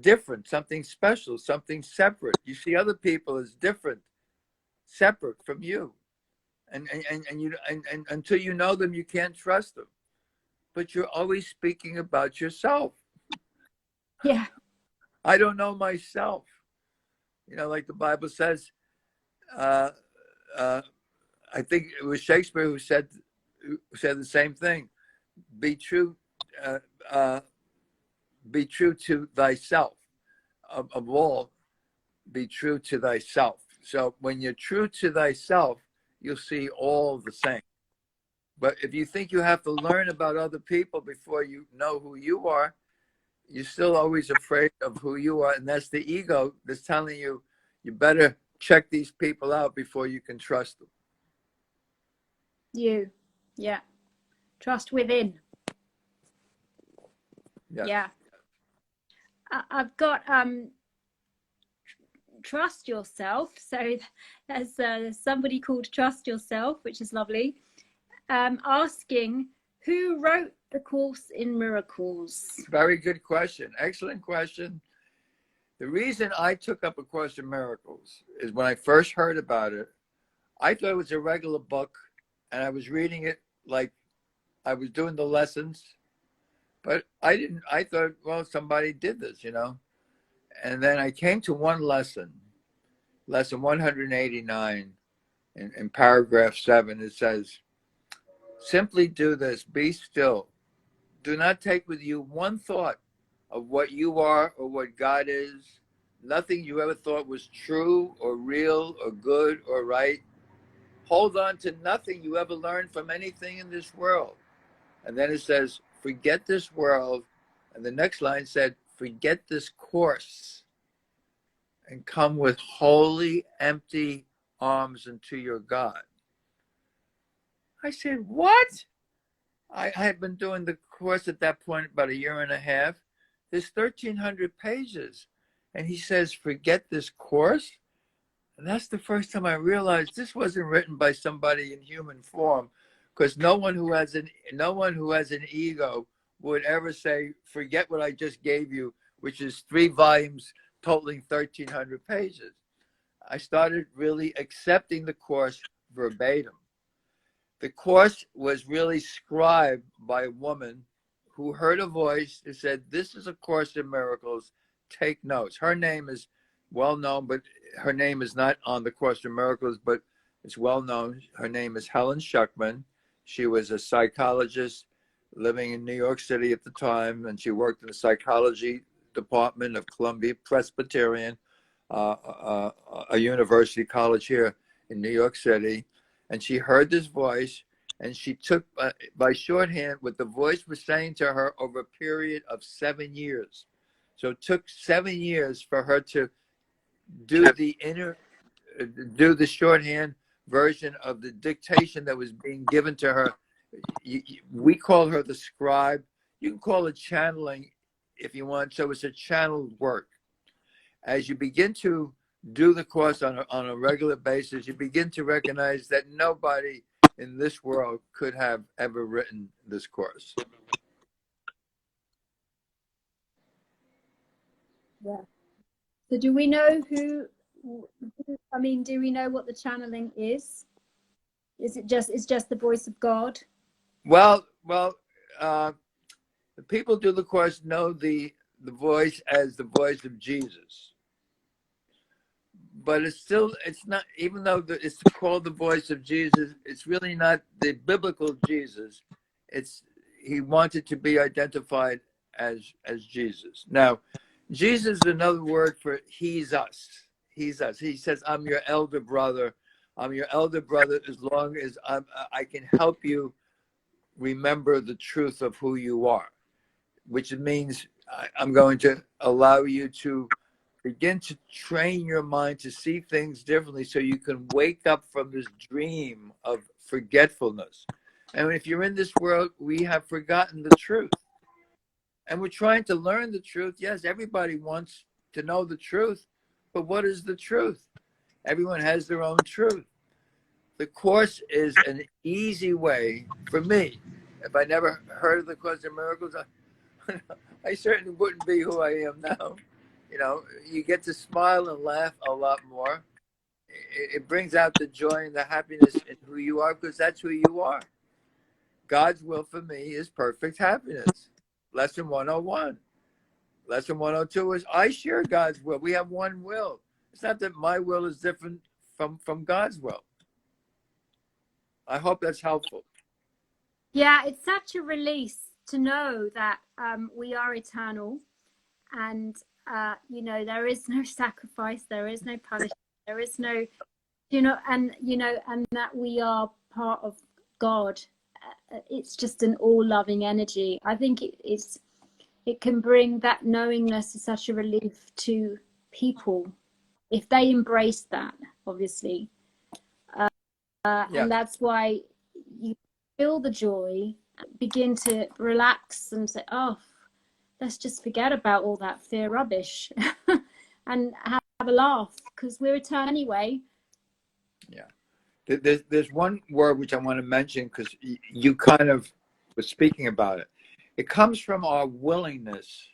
different, something special, something separate. You see other people as different, separate from you. And until you know them, you can't trust them. But you're always speaking about yourself. Yeah. I don't know myself. Like the Bible says, uh, uh, I think it was Shakespeare who said the same thing. Be true, uh, uh, be true to thyself. Of all, be true to thyself. So when you're true to thyself, you'll see all the same. But if you think you have to learn about other people before you know who you are, you're still always afraid of who you are. And that's the ego that's telling you, you better check these people out before you can trust them. Yeah. Trust within. Yes. Yeah. I've got trust yourself. So there's somebody called Trust Yourself, which is lovely. Asking who wrote the Course in Miracles. Very good question. Excellent question. The reason I took up A Course in Miracles is when I first heard about it, I thought it was a regular book, and I was reading it like I was doing the lessons, but I didn't. I thought, well, somebody did this. And then I came to one lesson 189, in paragraph 7. It says, simply do this, be still. Do not take with you one thought of what you are or what God is. Nothing you ever thought was true or real or good or right. Hold on to nothing you ever learned from anything in this world. And then it says, forget this world. And the next line said, forget this course and come with wholly empty arms unto your God. I said, what? I had been doing the course at that point about a year and a half. There's 1,300 pages. And he says, forget this course. And that's the first time I realized this wasn't written by somebody in human form, because no one who has an ego would ever say, forget what I just gave you, which is 3 volumes totaling 1,300 pages. I started really accepting the course verbatim. The course was really scribed by a woman who heard a voice that said, this is a Course in Miracles. Take notes. Her name is well known, but her name is not on the Course in Miracles, but it's well known. Her name is Helen Schuckman. She was a psychologist living in New York City at the time, and she worked in the psychology department of Columbia Presbyterian, a university college here in New York City. And she heard this voice, and she took by shorthand what the voice was saying to her over a period of 7 years. So it took 7 years for her to do the shorthand version of the dictation that was being given to her. We call her the scribe. You can call it channeling if you want. So it's a channeled work. As you begin to do the course on a regular basis, you begin to recognize that nobody in this world could have ever written this course. Yeah. So do we know do we know what the channeling is? It's just the voice of God? Well, the people do the course know the voice as the voice of Jesus. but it's not, even though it's called the voice of Jesus, it's really not the biblical Jesus. It's, he wanted to be identified as Jesus. Now, Jesus is another word for he's us. He's us. He says, I'm your elder brother. I'm your elder brother as long as I can help you remember the truth of who you are, which means I'm going to allow you to begin to train your mind to see things differently so you can wake up from this dream of forgetfulness. And if you're in this world, we have forgotten the truth. And we're trying to learn the truth. Yes, everybody wants to know the truth, but what is the truth? Everyone has their own truth. The Course is an easy way for me. If I never heard of the Course in Miracles, I certainly wouldn't be who I am now. You know, you get to smile and laugh a lot more. It brings out the joy and the happiness in who you are, because that's who you are. God's will for me is perfect happiness. Lesson 101. Lesson 102 is I share God's will. We have one will. It's not that my will is different from God's will. I hope that's helpful. Yeah, it's such a release to know that we are eternal, and you know, there is no sacrifice, there is no punishment, there is no, you know, and that we are part of God. It's just an all-loving energy. I think it can bring that knowingness is such a relief to people if they embrace that, obviously. And that's why you feel the joy, begin to relax and say, oh, let's just forget about all that fear rubbish and have a laugh, because we're eternal anyway. Yeah. There's one word which I want to mention, because you kind of were speaking about it. It comes from our willingness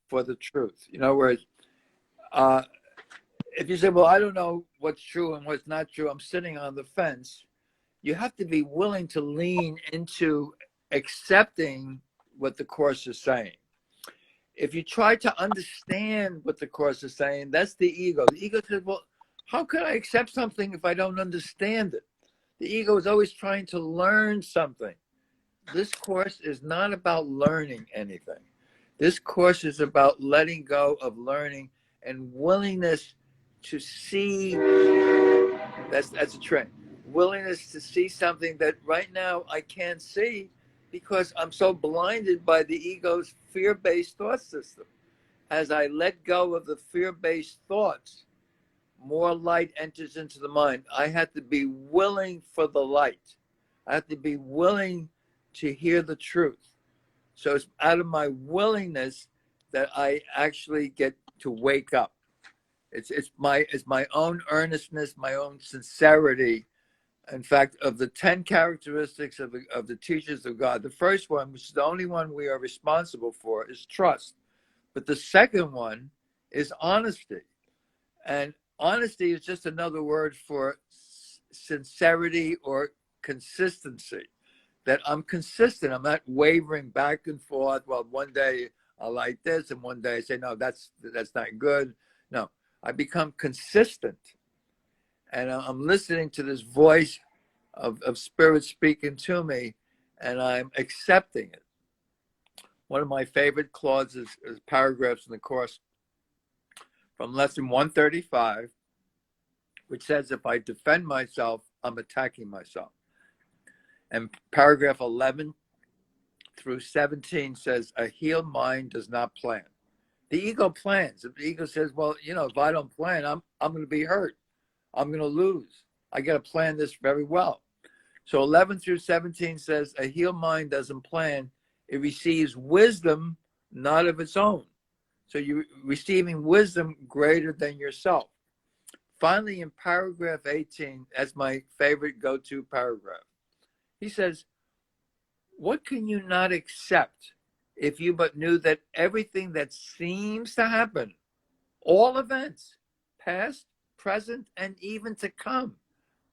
for the truth. You know, whereas if you say, well, I don't know what's true and what's not true, I'm sitting on the fence, you have to be willing to lean into accepting what the Course is saying. If you try to understand what the Course is saying, that's the ego. The ego says, well, how can I accept something if I don't understand it? The ego is always trying to learn something. This Course is not about learning anything. This Course is about letting go of learning and willingness to see. That's a trend. Willingness to see something that right now I can't see because I'm so blinded by the ego's fear-based thought system. As I let go of the fear-based thoughts, more light enters into the mind. I have to be willing for the light. I have to be willing to hear the truth. So it's out of my willingness that I actually get to wake up. It's my own earnestness, my own sincerity. In fact, of the 10 characteristics of the teachers of God, the first one, which is the only one we are responsible for, is trust. But the second one is honesty. And honesty is just another word for sincerity or consistency. That I'm consistent. I'm not wavering back and forth. Well, one day I like this, and one day I say, no, that's not good. No, I become consistent. And I'm listening to this voice of spirit speaking to me, and I'm accepting it. One of my favorite clauses is paragraphs in the Course from lesson 135, which says, if I defend myself, I'm attacking myself. And paragraph 11 through 17 says, a healed mind does not plan. The ego plans. If the ego says, well, you know, if I don't plan, I'm going to be hurt. I'm going to lose. I got to plan this very well. So 11 through 17 says, a healed mind doesn't plan. It receives wisdom, not of its own. So you're receiving wisdom greater than yourself. Finally, in paragraph 18, that's my favorite go-to paragraph. He says, what can you not accept if you but knew that everything that seems to happen, all events, past, present, and even to come,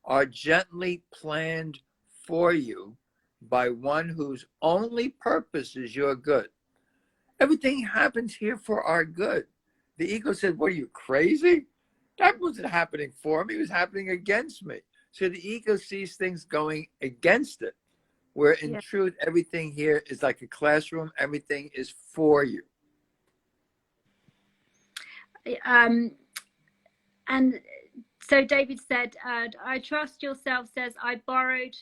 are gently planned for you by one whose only purpose is your good? Everything happens here for our good. The ego said, what are you, crazy? That wasn't happening for me. It was happening against me. So the ego sees things going against it, where in Yeah. truth, everything here is like a classroom. Everything is for you. And so David said, I Trust Yourself says, I borrowed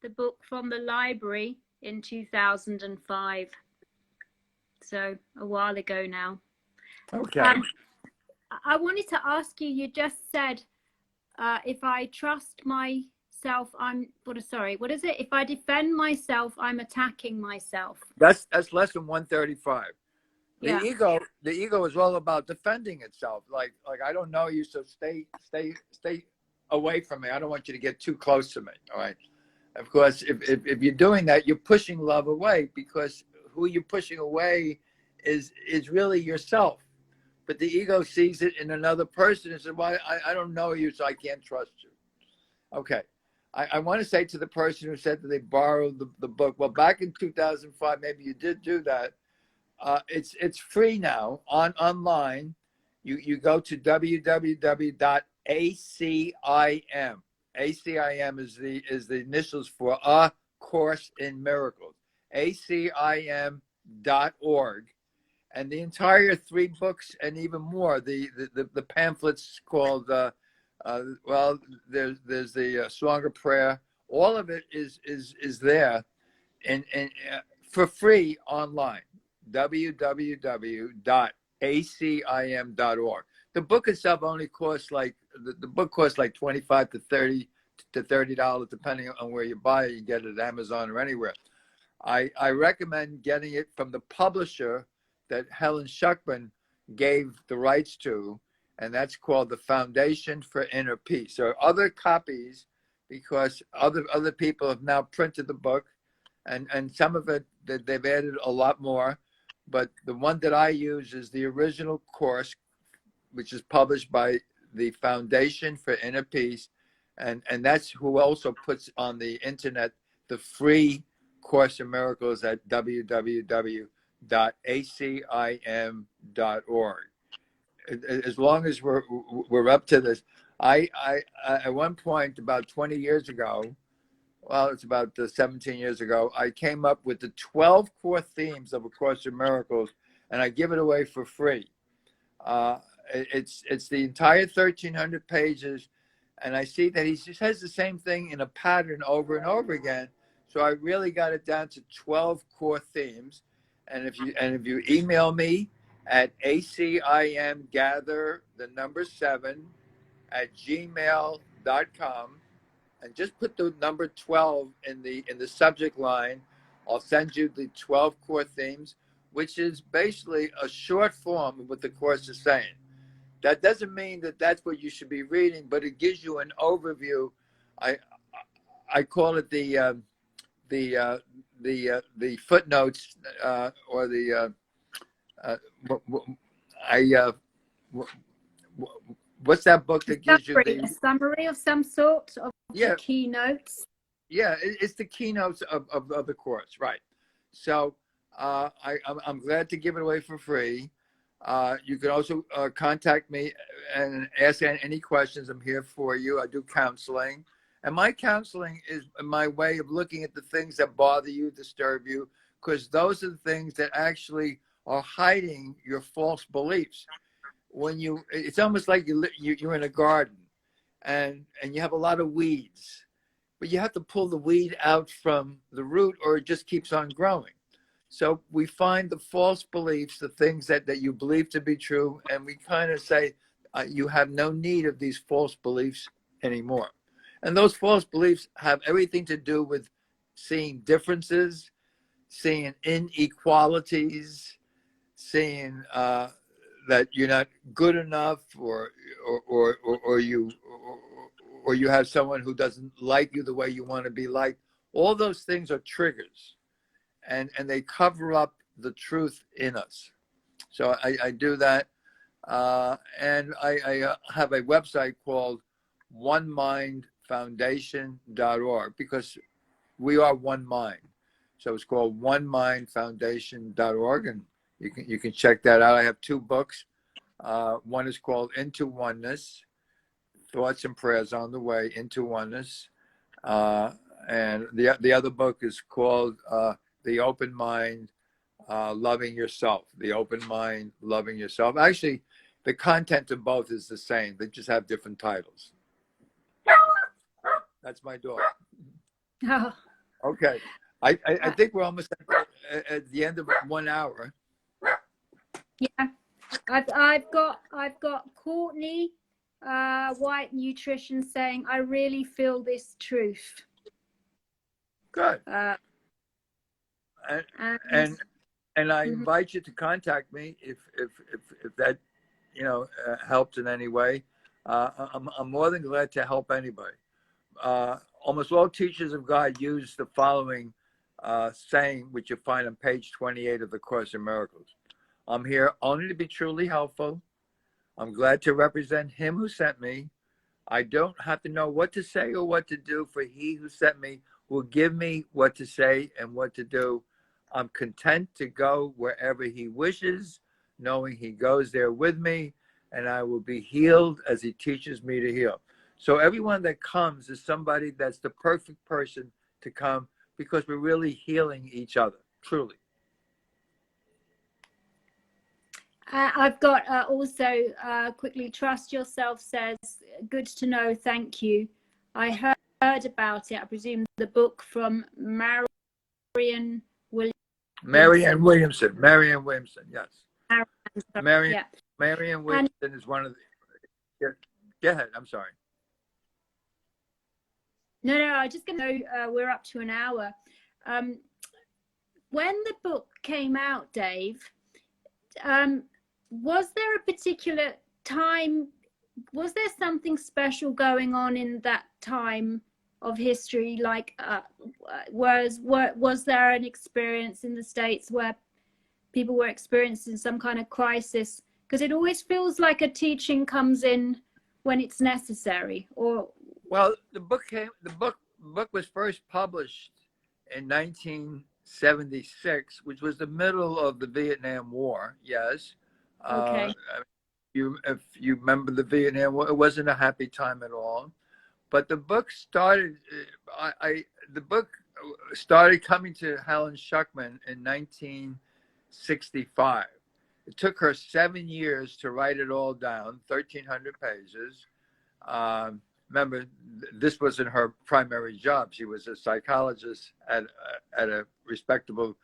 the book from the library in 2005. So a while ago now. Okay. I wanted to ask you, you just said, if I trust myself, what is it? If I defend myself, I'm attacking myself. That's lesson 135. Yeah. The ego is all about defending itself. Like I don't know you, so stay away from me. I don't want you to get too close to me. All right. Of course, if you're doing that, you're pushing love away, because who you're pushing away is really yourself. But the ego sees it in another person and says, well, I don't know you, so I can't trust you. Okay. I want to say to the person who said that they borrowed the book, well, back in 2005, maybe you did do that. It's free now online. You go to www.acim. ACIM is the initials for A Course in Miracles. acim.org. And the entire 3 books and even more, the pamphlets called well, there's the Stronger Prayer. All of it is there and for free online. www.acim.org. The book itself only costs like the book costs like $25 to $30 depending on where you buy it. You get it at Amazon or anywhere. I recommend getting it from the publisher that Helen Schuckman gave the rights to, and that's called the Foundation for Inner Peace. There are other copies because other people have now printed the book, and some of it that they've added a lot more, but the one that I use is the original course, which is published by the Foundation for Inner Peace, and that's who also puts on the internet the free Course in Miracles at www.acim.org. As long as we're up to this, I at one point about 20 years ago, well, it's about 17 years ago, I came up with the 12 core themes of A Course in Miracles, and I give it away for free. It's the entire 1,300 pages, and I see that he says the same thing in a pattern over and over again. So I really got it down to 12 core themes. And if you email me at acim7@gmail.com and just put the number 12 in the subject line, I'll send you the 12 core themes, which is basically a short form of what the course is saying. That doesn't mean that that's what you should be reading, but it gives you an overview. I call it the footnotes or the what's that book that gives you A summary of some sort of the keynotes. Yeah, it's the keynotes of the course, right? So I'm glad to give it away for free. You can also contact me and ask any questions. I'm here for you. I do counseling. And my counseling is my way of looking at the things that bother you, disturb you, because those are the things that actually are hiding your false beliefs. It's almost like you're in a garden and you have a lot of weeds, but you have to pull the weed out from the root or it just keeps on growing. So we find the false beliefs, the things that you believe to be true, and we kind of say, you have no need of these false beliefs anymore. And those false beliefs have everything to do with seeing differences, seeing inequalities, seeing that you're not good enough, or you have someone who doesn't like you the way you want to be liked. All those things are triggers, and they cover up the truth in us. So I do that, and I have a website called onemindfoundation.org because we are one mind. So it's called onemindfoundation.org, and you can check that out. I have 2 books. One is called Into Oneness, Thoughts and Prayers on the Way, Into Oneness. And the other book is called The Open Mind, Loving Yourself. The Open Mind, Loving Yourself. Actually, the content of both is the same. They just have different titles. That's my dog. Oh. Okay. I think we're almost at the end of 1 hour. Yeah. I've got Courtney White Nutrition saying, I really feel this truth. Good. And I invite you to contact me if that helps in any way. I'm more than glad to help anybody. Almost all teachers of God use the following saying, which you find on page 28 of the Course in Miracles. I'm here only to be truly helpful. I'm glad to represent him who sent me. I don't have to know what to say or what to do, for he who sent me will give me what to say and what to do. I'm content to go wherever he wishes, knowing he goes there with me, and I will be healed as he teaches me to heal. So everyone that comes is somebody that's the perfect person to come, because we're really healing each other, truly. I've got also quickly, Trust Yourself says, good to know, thank you. I heard about it. I presume the book from Marianne Williamson. Marianne Williamson, yes. Marianne Williamson is one of the... Go ahead, I'm sorry. No, I was just going to know, we're up to an hour. When the book came out, Dave, was there a particular time, was there something special going on in that time of history? Like, was there an experience in the States where people were experiencing some kind of crisis? Because it always feels like a teaching comes in when it's necessary. Or well, the book was first published in 1976, which was the middle of the Vietnam War. Yes. Okay. If you remember the Vietnam War, it wasn't a happy time at all. But the book started. The book started coming to Helen Schuckman in 1965. It took her 7 years to write it all down, 1,300 pages. Remember, this wasn't her primary job. She was a psychologist at a respectable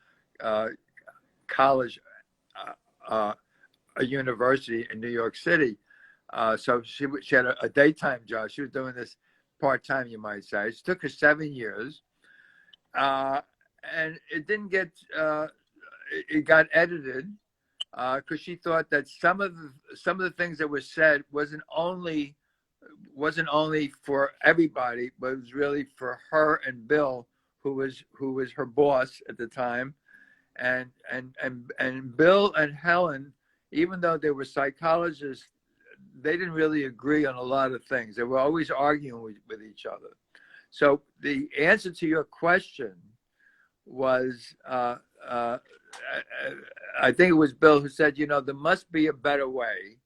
college, a university in New York City. So she had a daytime job. She was doing this part-time, you might say. It took her 7 years. And it didn't get, it got edited because she thought that some of the things that were said wasn't only for everybody, but it was really for her and Bill, who was her boss at the time, and Bill and Helen, even though they were psychologists, they didn't really agree on a lot of things. They were always arguing with each other. So the answer to your question was, I think it was Bill who said, there must be a better way.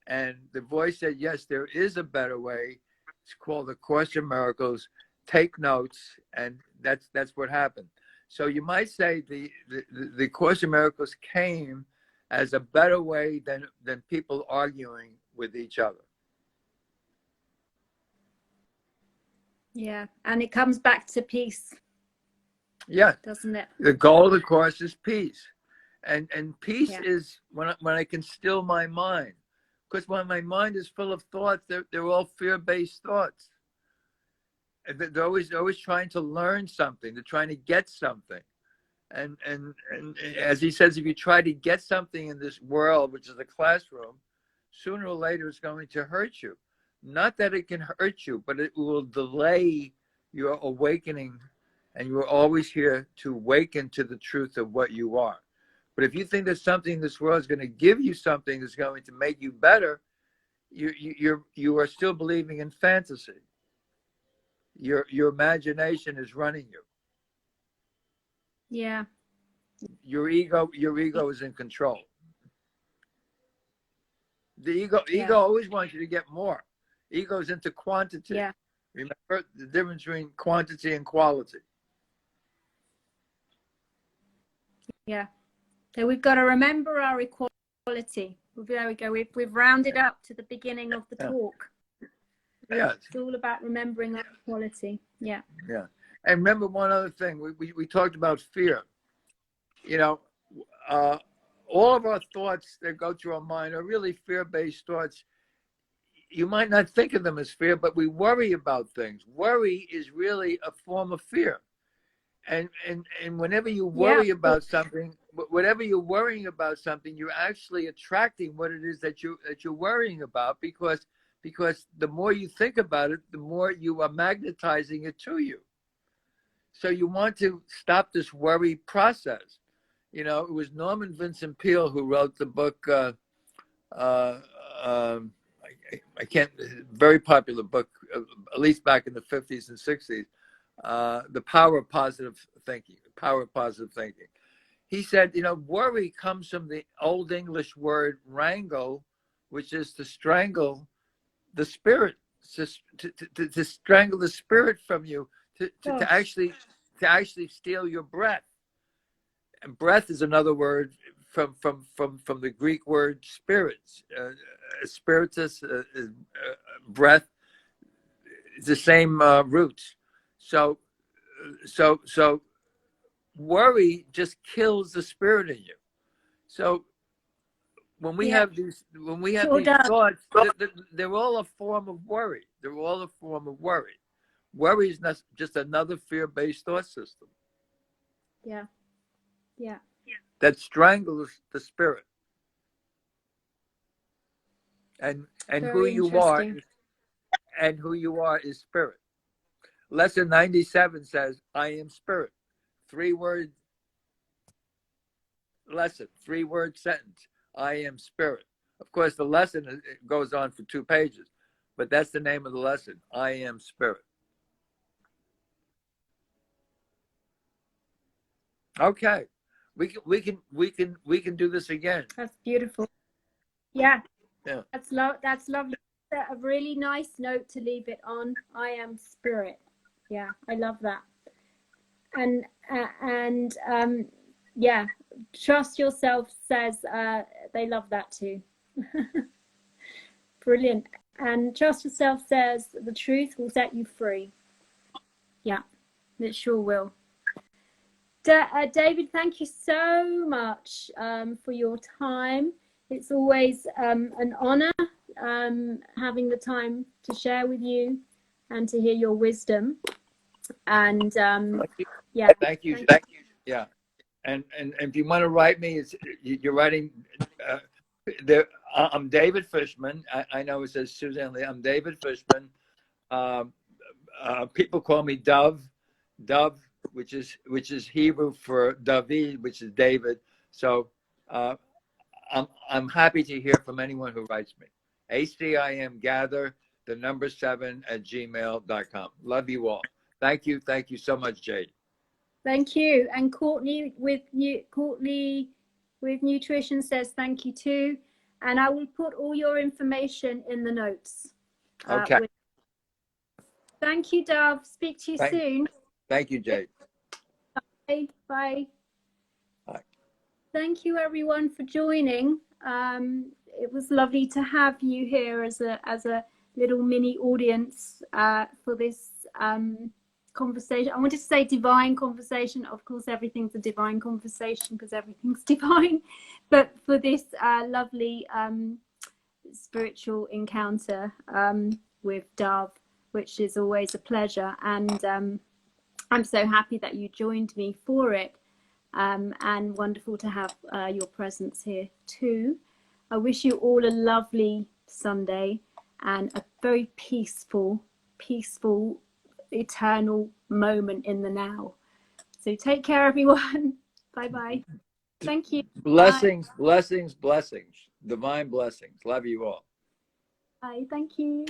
And the voice said, yes, there is a better way. It's called the Course in Miracles. Take notes. And that's what happened. So you might say the Course in Miracles came as a better way than people arguing with each other. Yeah, and it comes back to peace. Yeah, doesn't it? The goal of the Course is peace, and peace is when I can still my mind, because when my mind is full of thoughts, they're all fear-based thoughts. They're always trying to learn something. They're trying to get something. And as he says, if you try to get something in this world, which is a classroom, sooner or later it's going to hurt you. Not that it can hurt you, but it will delay your awakening, and you're always here to awaken to the truth of what you are. But if you think that something in this world is going to give you something that's going to make you better, you are still believing in fantasy. Your imagination is running you. Yeah. Your ego is in control. The ego always wants you to get more. Ego's into quantity. Yeah. Remember the difference between quantity and quality. Yeah. So we've got to remember our equality. There we go. We've rounded up to the beginning of the talk. Yeah. It's all about remembering our equality. Yeah. Yeah. And remember one other thing. We talked about fear. You know, all of our thoughts that go through our mind are really fear-based thoughts. You might not think of them as fear, but we worry about things. Worry is really a form of fear. And whenever you worry about something, whatever you're worrying about something, you're actually attracting what it is that you're worrying about, because the more you think about it, the more you are magnetizing it to you. So you want to stop this worry process. You know, it was Norman Vincent Peale who wrote the book. I can't. Very popular book, at least back in the 50s and 60s. The Power of Positive Thinking. The Power of Positive Thinking. He said, you know, worry comes from the Old English word wrangle, which is to strangle the spirit, to strangle the spirit from you, to actually steal your breath. And breath is another word from the Greek word spirits. Spiritus, breath, is the same roots. So worry just kills the spirit in you. So when we have these thoughts, they're all a form of worry. They're all a form of worry. Worry is not just another fear-based thought system. Yeah. That strangles the spirit. And who you are, and who you are is spirit. Lesson 97 says, I am spirit. 3-word lesson, 3-word sentence. I am spirit. Of course, the lesson goes on for 2 pages, but that's the name of the lesson. I am spirit. Okay, we can do this again. That's beautiful. Yeah. That's lovely. A really nice note to leave it on. I am spirit. Yeah, I love that. And yeah, trust yourself says they love that too. Brilliant. And trust yourself says the truth will set you free. Yeah, it sure will. David, thank you so much for your time. It's always an honor having the time to share with you and to hear your wisdom. And yeah, thank you. Yeah, and if you want to write me, you're writing. I'm David Fishman. I know it says Suzanne Lee. I'm David Fishman. People call me Dove, which is Hebrew for David, which is David. So I'm happy to hear from anyone who writes me. HDIM gather the number 7 at gmail.com. Love you all. Thank you so much, Jade. Thank you. And Courtney with nutrition says thank you too. And I will put all your information in the notes. Okay. Thank you, Dove. Speak to you soon. Thank you, Jade. Bye. Bye. Thank you, everyone, for joining. It was lovely to have you here as a little mini audience for this conversation. I wanted to say divine conversation. Of course, everything's a divine conversation because everything's divine. But for this lovely spiritual encounter with Dove, which is always a pleasure. And I'm so happy that you joined me for it. And wonderful to have your presence here too. I wish you all a lovely Sunday and a very peaceful, eternal moment in the now. So take care, everyone. Bye-bye. Thank you. Blessings, blessings, blessings. Divine blessings. Love you all. Bye. Thank you.